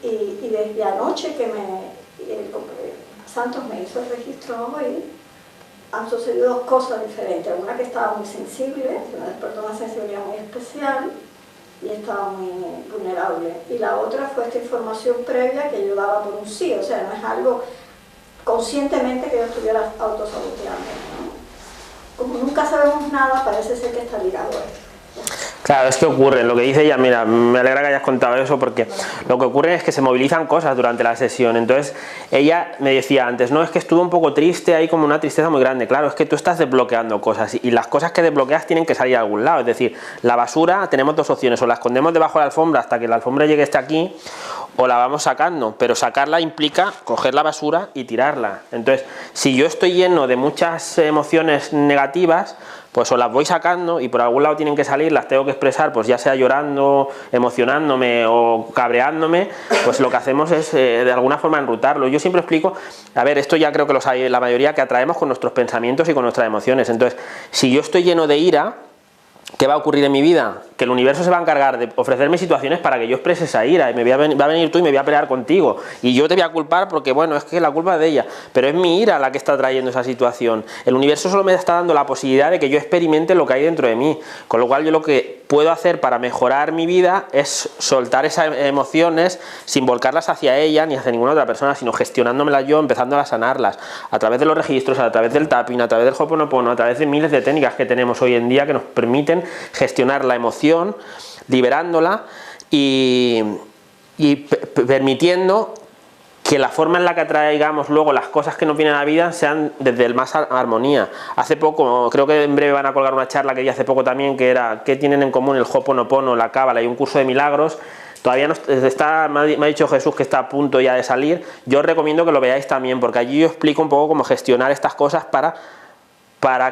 y desde anoche que Santos me hizo el registro hoy, han sucedido dos cosas diferentes. Una que estaba muy sensible, que me despertó una sensibilidad muy especial y estaba muy vulnerable. Y la otra fue esta información previa que yo daba por un sí, o sea, no es algo conscientemente que yo estuviera autosaboteando, ¿no? Como nunca sabemos nada, parece ser que está ligado a esto. Claro, es que ocurre, lo que dice ella, mira, me alegra que hayas contado eso, porque lo que ocurre es que se movilizan cosas durante la sesión. Entonces ella me decía antes, no, es que estuve un poco triste, hay como una tristeza muy grande. Claro, es que tú estás desbloqueando cosas, y las cosas que desbloqueas tienen que salir a algún lado. Es decir, la basura, tenemos dos opciones: o la escondemos debajo de la alfombra hasta que la alfombra llegue hasta aquí, o la vamos sacando, pero sacarla implica coger la basura y tirarla. Entonces, si yo estoy lleno de muchas emociones negativas, pues o las voy sacando y por algún lado tienen que salir, las tengo que expresar, pues ya sea llorando, emocionándome o cabreándome, pues lo que hacemos es de alguna forma enrutarlo. Yo siempre explico, a ver, esto ya creo que lo sabe la mayoría, que atraemos con nuestros pensamientos y con nuestras emociones. Entonces, si yo estoy lleno de ira, ¿qué va a ocurrir en mi vida? Que el universo se va a encargar de ofrecerme situaciones para que yo exprese esa ira, y va a venir tú y me voy a pelear contigo, y yo te voy a culpar porque, bueno, es que la culpa es de ella, pero es mi ira la que está trayendo esa situación. El universo solo me está dando la posibilidad de que yo experimente lo que hay dentro de mí, con lo cual yo lo que puedo hacer para mejorar mi vida es soltar esas emociones sin volcarlas hacia ella ni hacia ninguna otra persona, sino gestionándomelas yo, empezando a sanarlas a través de los registros, a través del tapping, a través del Ho'oponopono, a través de miles de técnicas que tenemos hoy en día que nos permiten gestionar la emoción, liberándola y permitiendo que la forma en la que atraigamos luego las cosas que nos vienen a la vida sean desde el más armonía. Hace poco, creo que en breve van a colgar una charla que di hace poco también, que era ¿qué tienen en común el Ho'oponopono, la cábala y un curso de milagros? Todavía no está, me ha dicho Jesús que está a punto ya de salir. Yo os recomiendo que lo veáis también, porque allí yo explico un poco cómo gestionar estas cosas para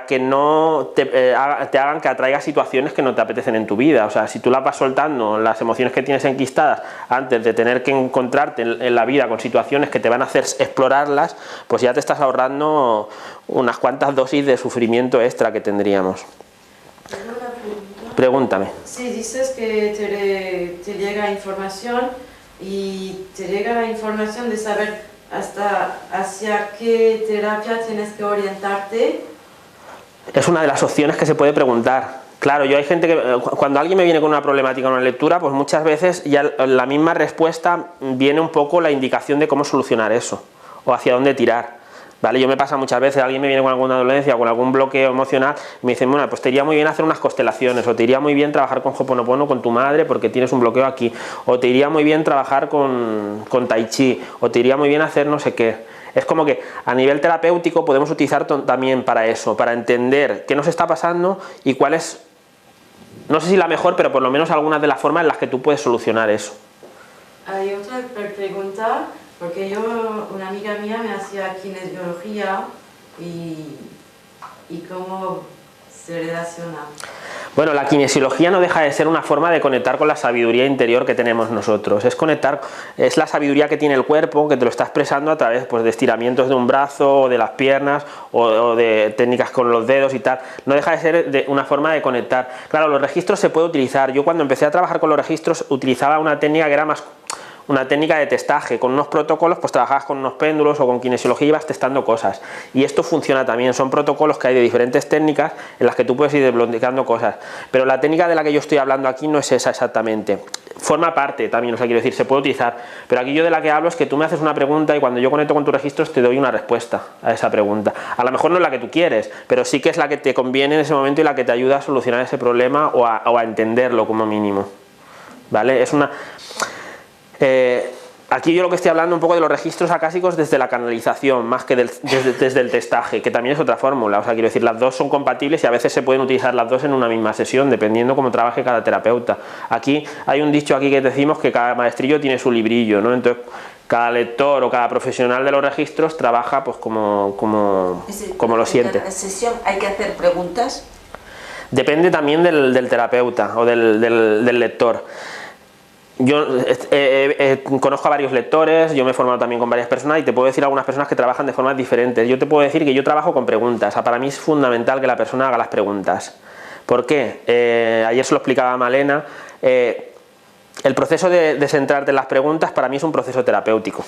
que no te hagan que atraigas situaciones que no te apetecen en tu vida. O sea, si tú las vas soltando, las emociones que tienes enquistadas, antes de tener que encontrarte en la vida con situaciones que te van a hacer explorarlas, pues ya te estás ahorrando unas cuantas dosis de sufrimiento extra que tendríamos. Pregúntame. Sí, dices que te llega información, y te llega la información de saber hacia qué terapia tienes que orientarte. Es una de las opciones que se puede preguntar. Claro, hay gente que cuando alguien me viene con una problemática en una lectura, pues muchas veces ya la misma respuesta viene un poco la indicación de cómo solucionar eso o hacia dónde tirar. ¿Vale? Yo me pasa muchas veces, alguien me viene con alguna dolencia o con algún bloqueo emocional y me dicen, bueno, pues te iría muy bien hacer unas constelaciones, o te iría muy bien trabajar con Ho'oponopono con tu madre porque tienes un bloqueo aquí, o te iría muy bien trabajar con Tai Chi, o te iría muy bien hacer no sé qué. Es como que a nivel terapéutico podemos utilizar también para eso, para entender qué nos está pasando y cuál es no sé si la mejor, pero por lo menos algunas de las formas en las que tú puedes solucionar eso. Hay otra pregunta, porque una amiga mía me hacía kinesiología y cómo se relaciona. Bueno, la kinesiología no deja de ser una forma de conectar con la sabiduría interior que tenemos nosotros. Es la sabiduría que tiene el cuerpo, que te lo está expresando a través pues, de estiramientos de un brazo, o de las piernas, o de técnicas con los dedos y tal. No deja de ser una forma de conectar. Claro, los registros se puede utilizar. Yo cuando empecé a trabajar con los registros utilizaba una técnica que era más una técnica de testaje, con unos protocolos, pues trabajabas con unos péndulos o con kinesiología y ibas testando cosas. Y esto funciona también, son protocolos que hay de diferentes técnicas en las que tú puedes ir desbloqueando cosas. Pero la técnica de la que yo estoy hablando aquí no es esa exactamente. Forma parte también, o sea, quiero decir, se puede utilizar. Pero aquí yo de la que hablo es que tú me haces una pregunta y cuando yo conecto con tus registros te doy una respuesta a esa pregunta. A lo mejor no es la que tú quieres, pero sí que es la que te conviene en ese momento y la que te ayuda a solucionar ese problema o a entenderlo como mínimo. ¿Vale? Es una... aquí yo lo que estoy hablando un poco de los registros acásicos desde la canalización, más que desde el testaje, que también es otra fórmula. O sea, quiero decir, las dos son compatibles y a veces se pueden utilizar las dos en una misma sesión, dependiendo cómo trabaje cada terapeuta. Aquí hay un dicho aquí que decimos que cada maestrillo tiene su librillo, ¿no? Entonces, cada lector o cada profesional de los registros trabaja pues como lo siente. ¿En cada sesión hay que hacer preguntas? Depende también del terapeuta o del lector. Yo conozco a varios lectores, yo me he formado también con varias personas y te puedo decir algunas personas que trabajan de formas diferentes. Yo te puedo decir que yo trabajo con preguntas. O sea, para mí es fundamental que la persona haga las preguntas. ¿Por qué? Ayer se lo explicaba a Malena. El proceso de centrarte en las preguntas para mí es un proceso terapéutico.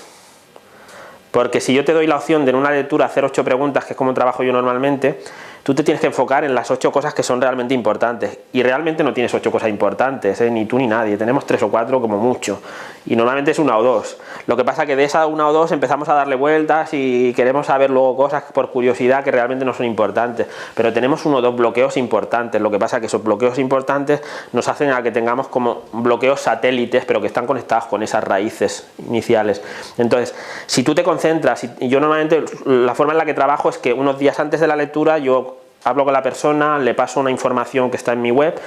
Porque si yo te doy la opción de en una lectura hacer 8 preguntas, que es como trabajo yo normalmente, tú te tienes que enfocar en las 8 cosas que son realmente importantes. Y realmente no tienes 8 cosas importantes, ni tú ni nadie. Tenemos 3 o 4 como mucho. Y normalmente es 1 o 2. Lo que pasa es que de esa 1 o 2 empezamos a darle vueltas y queremos saber luego cosas por curiosidad que realmente no son importantes. Pero tenemos 1 o 2 bloqueos importantes. Lo que pasa es que esos bloqueos importantes nos hacen a que tengamos como bloqueos satélites, pero que están conectados con esas raíces iniciales. Entonces, si tú te concentras, y yo normalmente la forma en la que trabajo es que unos días antes de la lectura yo hablo con la persona, le paso una información que está en mi web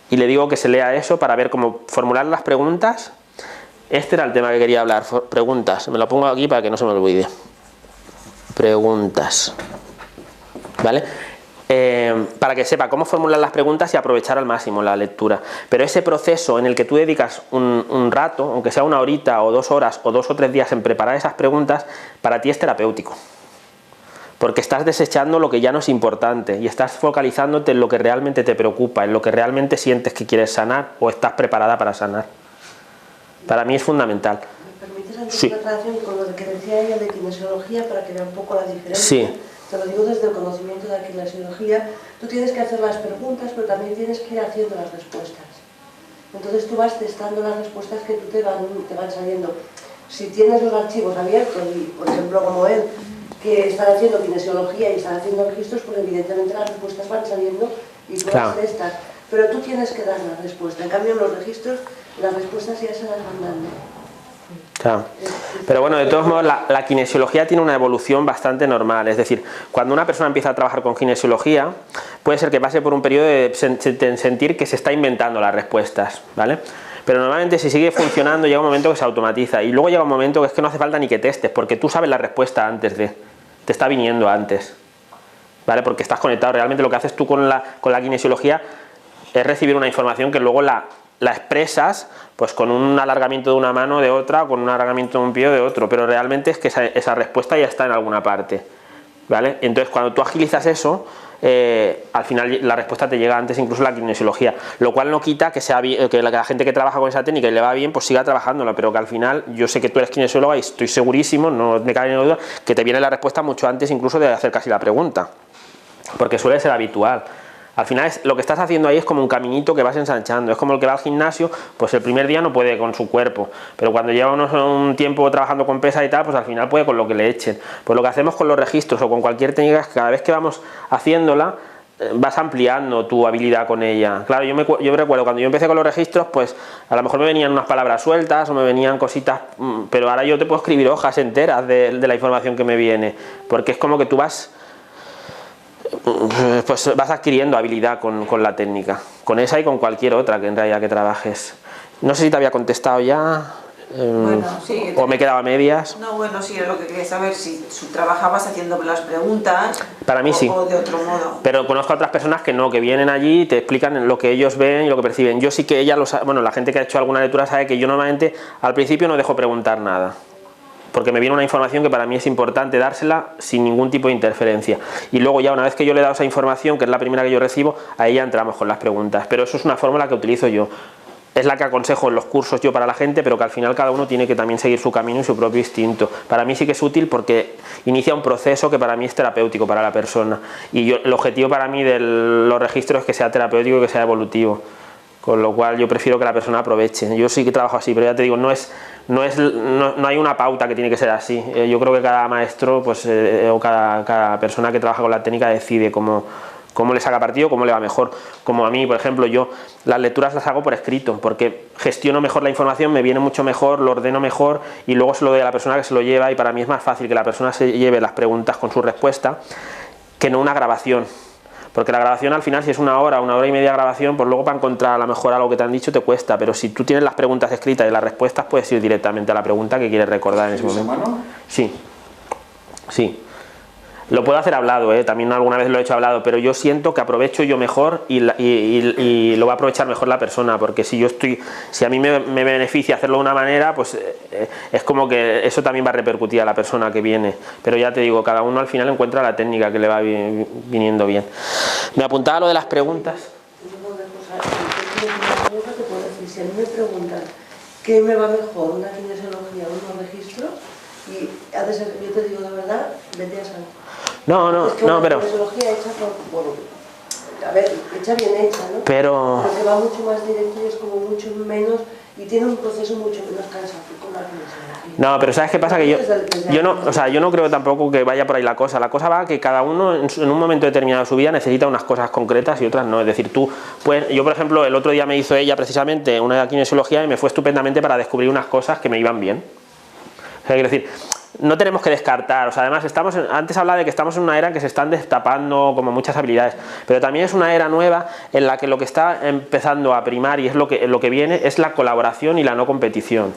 y le digo que se lea eso para ver cómo formular las preguntas. Este era el tema que quería hablar, preguntas. Me lo pongo aquí para que no se me olvide. Preguntas. ¿Vale? Para que sepa cómo formular las preguntas y aprovechar al máximo la lectura. Pero ese proceso en el que tú dedicas un rato, aunque sea 1 horita o 2 horas o 2 o 3 días en preparar esas preguntas, para ti es terapéutico. Porque estás desechando lo que ya no es importante y estás focalizándote en lo que realmente te preocupa, en lo que realmente sientes que quieres sanar o estás preparada para sanar. Para mí es fundamental. ¿Me permites hacer una relación con lo que decía ella de kinesiología para que vea un poco la diferencia? Sí. Te lo digo desde el conocimiento de la kinesiología. Tú tienes que hacer las preguntas, pero también tienes que ir haciendo las respuestas. Entonces tú vas testando las respuestas que tú te van saliendo. Si tienes los archivos abiertos, y por ejemplo como él, que están haciendo kinesiología y están haciendo registros, pues evidentemente las respuestas van saliendo y tú las testas. Pero tú tienes que dar la respuesta. En cambio, en los registros, las respuestas ya se las van dando. Claro. Pero bueno, de todos modos, la kinesiología tiene una evolución bastante normal. Es decir, cuando una persona empieza a trabajar con kinesiología, puede ser que pase por un periodo de sentir que se está inventando las respuestas, ¿vale? Pero normalmente si sigue funcionando llega un momento que se automatiza y luego llega un momento que es que no hace falta ni que testes porque tú sabes la respuesta antes te está viniendo antes, ¿vale? Porque estás conectado. Realmente lo que haces tú con la kinesiología es recibir una información que luego la expresas pues con un alargamiento de una mano de otra, con un alargamiento de un pie de otro, pero realmente es que esa respuesta ya está en alguna parte, ¿vale? Entonces cuando tú agilizas eso, al final la respuesta te llega antes incluso la kinesiología, lo cual no quita que la gente que trabaja con esa técnica y le va bien pues siga trabajándola, pero que al final yo sé que tú eres kinesióloga y estoy segurísimo, no me cabe ninguna duda, que te viene la respuesta mucho antes incluso de hacer casi la pregunta, porque suele ser habitual. Al final lo que estás haciendo ahí es como un caminito que vas ensanchando, es como el que va al gimnasio, pues el primer día no puede con su cuerpo, pero cuando lleva un tiempo trabajando con pesas y tal, pues al final puede con lo que le echen. Pues lo que hacemos con los registros o con cualquier técnica es que cada vez que vamos haciéndola, vas ampliando tu habilidad con ella. Claro, yo recuerdo cuando yo empecé con los registros, pues a lo mejor me venían unas palabras sueltas o me venían cositas, pero ahora yo te puedo escribir hojas enteras de la información que me viene, porque es como que tú vas pues vas adquiriendo habilidad con la técnica, con esa y con cualquier otra que en realidad que trabajes. No sé si te había contestado ya, Bueno, sí, o me he quedado a medias. No, bueno, sí, es lo que quería saber, si trabajabas haciéndome las preguntas. Para mí sí. O de otro modo. Pero conozco a otras personas que no, que vienen allí y te explican lo que ellos ven y lo que perciben. Yo sí que ella bueno, la gente que ha hecho alguna lectura sabe que yo normalmente al principio no dejo preguntar nada, porque me viene una información que para mí es importante dársela sin ningún tipo de interferencia. Y luego ya una vez que yo le he dado esa información, que es la primera que yo recibo, ahí ya entramos con las preguntas. Pero eso es una fórmula que utilizo yo. Es la que aconsejo en los cursos yo para la gente, pero que al final cada uno tiene que también seguir su camino y su propio instinto. Para mí sí que es útil porque inicia un proceso que para mí es terapéutico para la persona. Y el objetivo para mí de los registros es que sea terapéutico y que sea evolutivo. Con lo cual yo prefiero que la persona aproveche. Yo sí que trabajo así, pero ya te digo, no hay una pauta que tiene que ser así. Yo creo que cada maestro pues, o cada persona que trabaja con la técnica decide cómo le saca partido, cómo le va mejor. Como a mí, por ejemplo, yo las lecturas las hago por escrito, porque gestiono mejor la información, me viene mucho mejor, lo ordeno mejor y luego se lo doy a la persona que se lo lleva, y para mí es más fácil que la persona se lleve las preguntas con su respuesta que no una grabación. Porque la grabación al final, si es una hora y media de grabación, pues luego para encontrar a lo mejor algo que te han dicho te cuesta, pero si tú tienes las preguntas escritas y las respuestas, puedes ir directamente a la pregunta que quieres recordar en ese momento. Sí, sí. Lo puedo hacer hablado, también alguna vez lo he hecho hablado, pero yo siento que aprovecho yo mejor y lo va a aprovechar mejor la persona, porque si a mí me beneficia hacerlo de una manera, pues es como que eso también va a repercutir a la persona que viene. Pero ya te digo, cada uno al final encuentra la técnica que le va viniendo bien. Me apuntaba lo de las preguntas. Si a mí me preguntan qué me va mejor, una kinesiología o unos registros, y ha de ser, yo te digo de verdad, vete a saber. No, es que no, pero... La kinesiología hecha hecha bien hecha, ¿no? Pero que va mucho más directo y es como mucho menos, y tiene un proceso mucho menos cansado con la kinesiología. No, pero ¿sabes qué pasa? Que yo no creo tampoco que vaya por ahí la cosa. La cosa va que cada uno en un momento determinado de su vida necesita unas cosas concretas y otras no. Es decir, yo por ejemplo, el otro día me hizo ella precisamente una kinesiología y me fue estupendamente para descubrir unas cosas que me iban bien. O sea, quiero decir, no tenemos que descartar, o sea, además antes hablaba de que estamos en una era en que se están destapando como muchas habilidades, pero también es una era nueva en la que lo que está empezando a primar y es lo que viene es la colaboración y la no competición.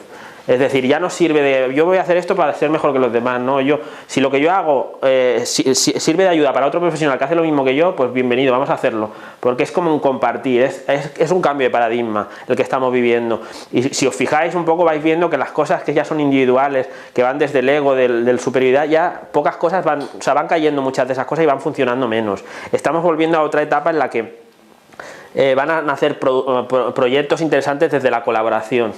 Es decir, ya no sirve de yo voy a hacer esto para ser mejor que los demás, no, si lo que yo hago sirve de ayuda para otro profesional que hace lo mismo que yo, pues bienvenido, vamos a hacerlo, porque es como un compartir, es un cambio de paradigma el que estamos viviendo. Y si os fijáis un poco vais viendo que las cosas que ya son individuales, que van desde el ego, del superioridad, ya pocas cosas van cayendo muchas de esas cosas y van funcionando menos. Estamos volviendo a otra etapa en la que van a nacer proyectos interesantes desde la colaboración,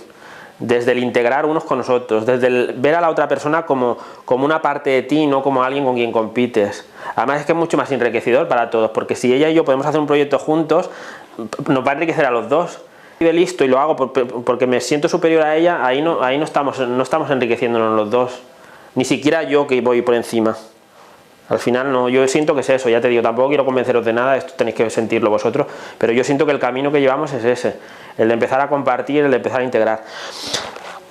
desde el integrar unos con los otros, desde el ver a la otra persona como una parte de ti, no como alguien con quien compites. Además es que es mucho más enriquecedor para todos, porque si ella y yo podemos hacer un proyecto juntos, nos va a enriquecer a los dos. Y de listo y lo hago porque me siento superior a ella, ahí no estamos enriqueciéndonos los dos, ni siquiera yo que voy por encima. Al final no, yo siento que es eso, ya te digo, tampoco quiero convenceros de nada, esto tenéis que sentirlo vosotros, pero yo siento que el camino que llevamos es ese, el de empezar a compartir, el de empezar a integrar.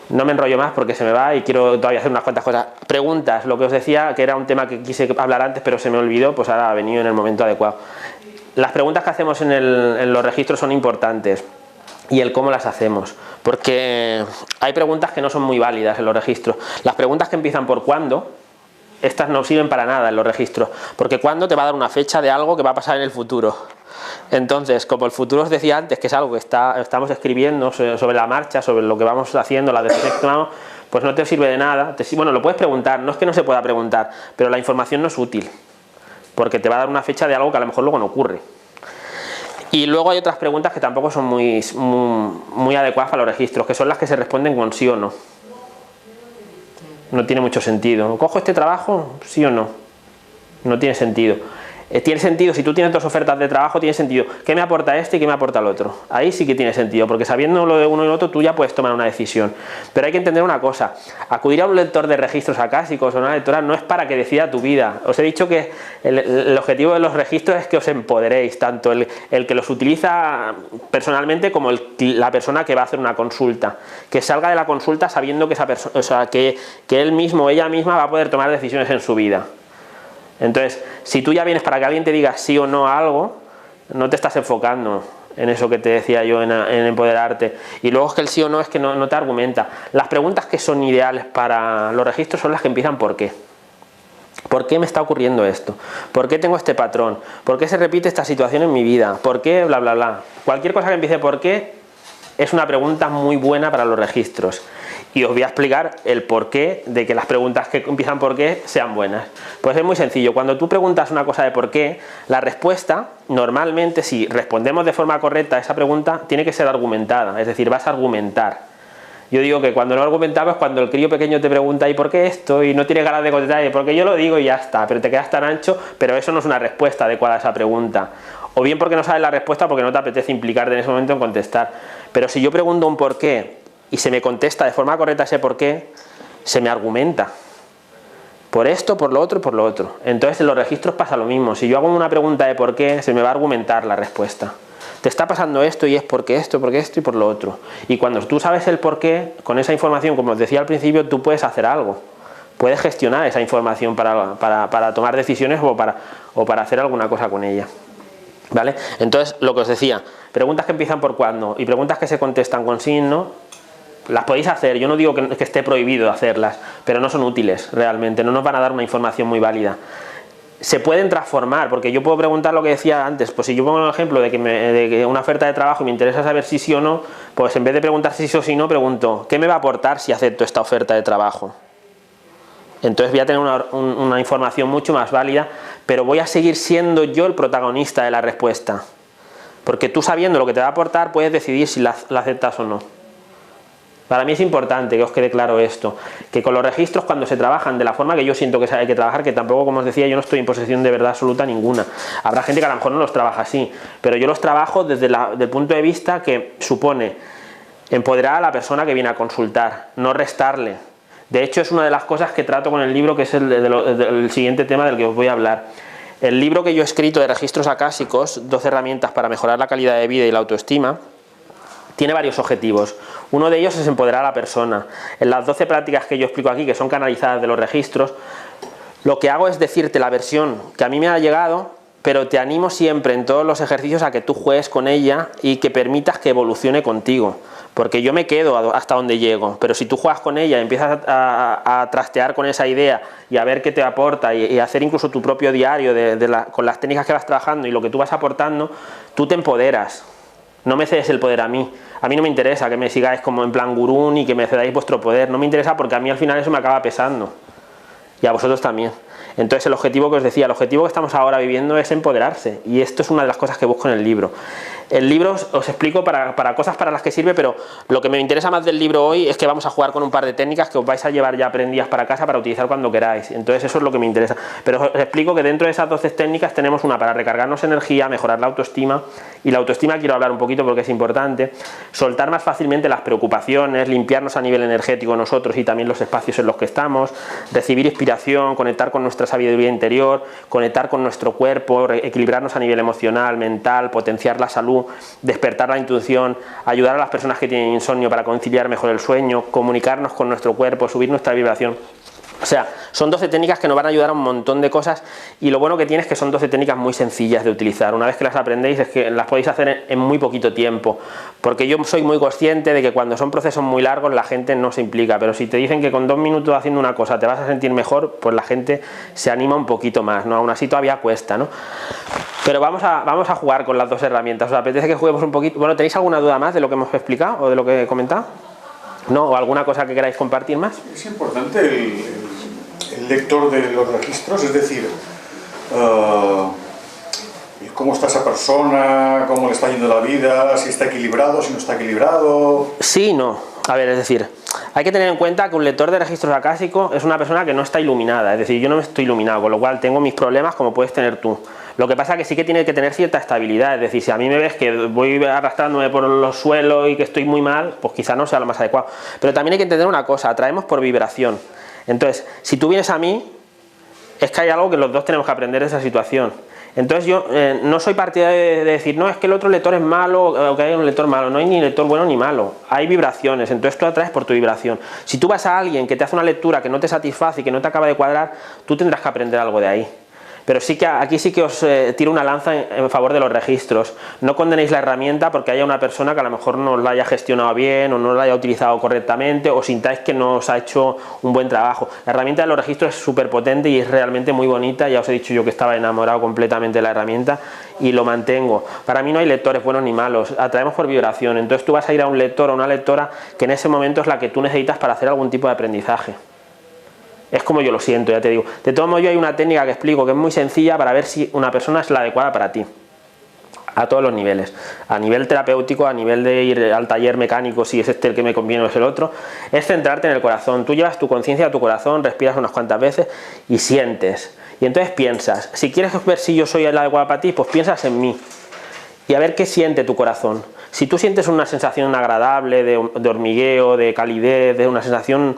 No me enrollo más porque se me va y quiero todavía hacer unas cuantas cosas. Preguntas, lo que os decía, que era un tema que quise hablar antes pero se me olvidó, pues ahora ha venido en el momento adecuado. Las preguntas que hacemos en los registros son importantes. Y el cómo las hacemos, porque hay preguntas que no son muy válidas en los registros. Las preguntas que empiezan por ¿cuándo? Estas no sirven para nada en los registros, porque ¿cuándo te va a dar una fecha de algo que va a pasar en el futuro? Entonces, como el futuro os decía antes, que es algo que estamos escribiendo sobre la marcha, sobre lo que vamos haciendo, las decisiones que tomamos, pues no te sirve de nada. Bueno, lo puedes preguntar, no es que no se pueda preguntar, pero la información no es útil, porque te va a dar una fecha de algo que a lo mejor luego no ocurre. Y luego hay otras preguntas que tampoco son muy adecuadas para los registros, que son las que se responden con sí o no. No tiene mucho sentido. ¿Cojo este trabajo? ¿Sí o no? No tiene sentido. Tiene sentido, si tú tienes dos ofertas de trabajo, tiene sentido. ¿Qué me aporta este y qué me aporta el otro? Ahí sí que tiene sentido, porque sabiendo lo de uno y el otro, tú ya puedes tomar una decisión. Pero hay que entender una cosa, acudir a un lector de registros acásicos o una lectora no es para que decida tu vida. Os he dicho que el objetivo de los registros es que os empoderéis, tanto el que los utiliza personalmente como la persona que va a hacer una consulta. Que salga de la consulta sabiendo que esa persona, que él mismo o ella misma va a poder tomar decisiones en su vida. Entonces, si tú ya vienes para que alguien te diga sí o no a algo, no te estás enfocando en eso que te decía yo, en empoderarte. Y luego es que el sí o no es que no te argumenta. Las preguntas que son ideales para los registros son las que empiezan ¿por qué? ¿Por qué me está ocurriendo esto? ¿Por qué tengo este patrón? ¿Por qué se repite esta situación en mi vida? ¿Por qué? Bla, bla, bla. Cualquier cosa que empiece por qué es una pregunta muy buena para los registros. Y os voy a explicar el porqué de que las preguntas que empiezan por qué sean buenas. Pues es muy sencillo. Cuando tú preguntas una cosa de por qué, la respuesta, normalmente, si respondemos de forma correcta a esa pregunta, tiene que ser argumentada. Es decir, vas a argumentar. Yo digo que cuando no argumentaba es cuando el crío pequeño te pregunta ¿y por qué esto? Y no tiene ganas de contestar, porque yo lo digo y ya está, pero te quedas tan ancho, pero eso no es una respuesta adecuada a esa pregunta. O bien porque no sabes la respuesta porque no te apetece implicarte en ese momento en contestar. Pero si yo pregunto un por qué y se me contesta de forma correcta ese por qué, se me argumenta. Por esto, por lo otro y por lo otro. Entonces en los registros pasa lo mismo. Si yo hago una pregunta de por qué, se me va a argumentar la respuesta. Te está pasando esto y es porque esto y por lo otro. Y cuando tú sabes el por qué, con esa información, como os decía al principio, tú puedes hacer algo. Puedes gestionar esa información para tomar decisiones o para hacer alguna cosa con ella. ¿Vale? Entonces, lo que os decía, preguntas que empiezan por cuándo y preguntas que se contestan con sí, no, las podéis hacer. Yo no digo que esté prohibido hacerlas, pero no son útiles realmente, no nos van a dar una información muy válida. Se pueden transformar, porque yo puedo preguntar lo que decía antes, pues si yo pongo el ejemplo de que una oferta de trabajo y me interesa saber si sí o no, pues en vez de preguntar si sí o si no, pregunto, ¿qué me va a aportar si acepto esta oferta de trabajo? Entonces voy a tener una información mucho más válida, pero voy a seguir siendo yo el protagonista de la respuesta. Porque tú sabiendo lo que te va a aportar, puedes decidir si la aceptas o no. Para mí es importante que os quede claro esto, que con los registros cuando se trabajan de la forma que yo siento que hay que trabajar, que tampoco, como os decía, yo no estoy en posesión de verdad absoluta ninguna. Habrá gente que a lo mejor no los trabaja así, pero yo los trabajo desde el punto de vista que supone empoderar a la persona que viene a consultar, no restarle. De hecho, es una de las cosas que trato con el libro, que es el siguiente tema del que os voy a hablar. El libro que yo he escrito de registros acásicos, 12 herramientas para mejorar la calidad de vida y la autoestima, tiene varios objetivos. Uno de ellos es empoderar a la persona. En las 12 prácticas que yo explico aquí, que son canalizadas de los registros, lo que hago es decirte la versión que a mí me ha llegado, pero te animo siempre en todos los ejercicios a que tú juegues con ella y que permitas que evolucione contigo. Porque yo me quedo hasta donde llego, pero si tú juegas con ella y empiezas a trastear con esa idea y a ver qué te aporta y hacer incluso tu propio diario con las técnicas que vas trabajando y lo que tú vas aportando, tú te empoderas. No me cedes el poder a mí. A mí no me interesa que me sigáis como en plan gurú ni que me cedáis vuestro poder. No me interesa porque a mí al final eso me acaba pesando. Y a vosotros también. Entonces el objetivo que os decía, el objetivo que estamos ahora viviendo es empoderarse. Y esto es una de las cosas que busco en el libro. El libro os explico para cosas para las que sirve, pero lo que me interesa más del libro hoy es que vamos a jugar con un par de técnicas que os vais a llevar ya aprendidas para casa para utilizar cuando queráis. Entonces eso es lo que me interesa. Pero os explico que dentro de esas 12 técnicas tenemos una para recargarnos energía, mejorar la autoestima. Y la autoestima quiero hablar un poquito porque es importante. Soltar más fácilmente las preocupaciones, limpiarnos a nivel energético nosotros y también los espacios en los que estamos, recibir inspiración, conectar con nuestra sabiduría interior, conectar con nuestro cuerpo, equilibrarnos a nivel emocional, mental, potenciar la salud, despertar la intuición, ayudar a las personas que tienen insomnio para conciliar mejor el sueño, comunicarnos con nuestro cuerpo, subir nuestra vibración. O sea, son 12 técnicas que nos van a ayudar a un montón de cosas y lo bueno que tiene es que son 12 técnicas muy sencillas de utilizar. Una vez que las aprendéis es que las podéis hacer en muy poquito tiempo, porque yo soy muy consciente de que cuando son procesos muy largos la gente no se implica, pero si te dicen que con 2 minutos haciendo una cosa te vas a sentir mejor, pues la gente se anima un poquito más, ¿no? Aún así todavía cuesta, ¿no? Pero vamos a jugar con las 2 herramientas. ¿Os apetece que juguemos un poquito? Bueno, ¿tenéis alguna duda más de lo que hemos explicado o de lo que he comentado? ¿No? ¿O alguna cosa que queráis compartir más? Es importante el lector de los registros, es decir, cómo está esa persona, cómo le está yendo la vida, si está equilibrado, si no está equilibrado. Sí, no. A ver, es decir, hay que tener en cuenta que un lector de registros acásicos es una persona que no está iluminada, es decir, yo no estoy iluminado, con lo cual tengo mis problemas como puedes tener tú. Lo que pasa es que sí que tiene que tener cierta estabilidad, es decir, si a mí me ves que voy arrastrándome por los suelos y que estoy muy mal, pues quizá no sea lo más adecuado. Pero también hay que entender una cosa, atraemos por vibración. Entonces, si tú vienes a mí, es que hay algo que los dos tenemos que aprender de esa situación. Entonces yo no soy partidario de decir, no, es que el otro lector es malo o que hay un lector malo. No hay ni lector bueno ni malo, hay vibraciones, entonces tú atraes por tu vibración. Si tú vas a alguien que te hace una lectura que no te satisface y que no te acaba de cuadrar, tú tendrás que aprender algo de ahí. Pero sí que aquí sí que os tiro una lanza en favor de los registros. No condenéis la herramienta porque haya una persona que a lo mejor no la haya gestionado bien o no la haya utilizado correctamente o sintáis que no os ha hecho un buen trabajo. La herramienta de los registros es súper potente y es realmente muy bonita. Ya os he dicho yo que estaba enamorado completamente de la herramienta y lo mantengo. Para mí no hay lectores buenos ni malos, atraemos por vibración. Entonces tú vas a ir a un lector o una lectora que en ese momento es la que tú necesitas para hacer algún tipo de aprendizaje. Es como yo lo siento, ya te digo. De todo modo, yo hay una técnica que explico que es muy sencilla para ver si una persona es la adecuada para ti. A todos los niveles. A nivel terapéutico, a nivel de ir al taller mecánico, si es este el que me conviene o es el otro. Es centrarte en el corazón. Tú llevas tu conciencia a tu corazón, respiras unas cuantas veces y sientes. Y entonces piensas. Si quieres ver si yo soy la adecuada para ti, pues piensas en mí. Y a ver qué siente tu corazón. Si tú sientes una sensación agradable de hormigueo, de calidez, de una sensación...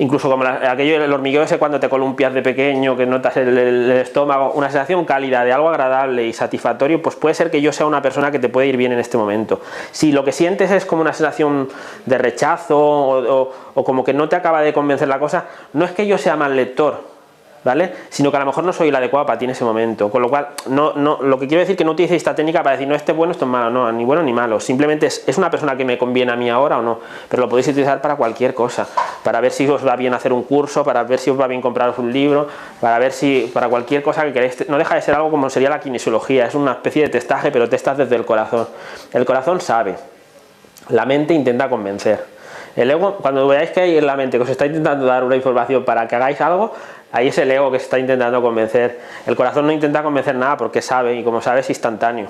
Incluso como aquello del hormigueo ese cuando te columpias de pequeño, que notas el estómago, una sensación cálida de algo agradable y satisfactorio, pues puede ser que yo sea una persona que te puede ir bien en este momento. Si lo que sientes es como una sensación de rechazo o como que no te acaba de convencer la cosa, no es que yo sea mal lector, ¿vale? Sino que a lo mejor no soy el adecuado para ti en ese momento, con lo cual lo que quiero decir que no utilicéis esta técnica para decir no, este es bueno, esto es malo, no, ni bueno ni malo, simplemente es una persona que me conviene a mí ahora o no, pero lo podéis utilizar para cualquier cosa, para ver si os va bien hacer un curso, para ver si os va bien compraros un libro, para cualquier cosa que queréis. No deja de ser algo como sería la kinesiología, es una especie de testaje, pero testas desde el corazón. El corazón sabe, la mente intenta convencer. El ego, cuando veáis que hay en la mente que os está intentando dar una información para que hagáis algo, ahí es el ego que se está intentando convencer. El corazón no intenta convencer nada porque sabe, y como sabe es instantáneo.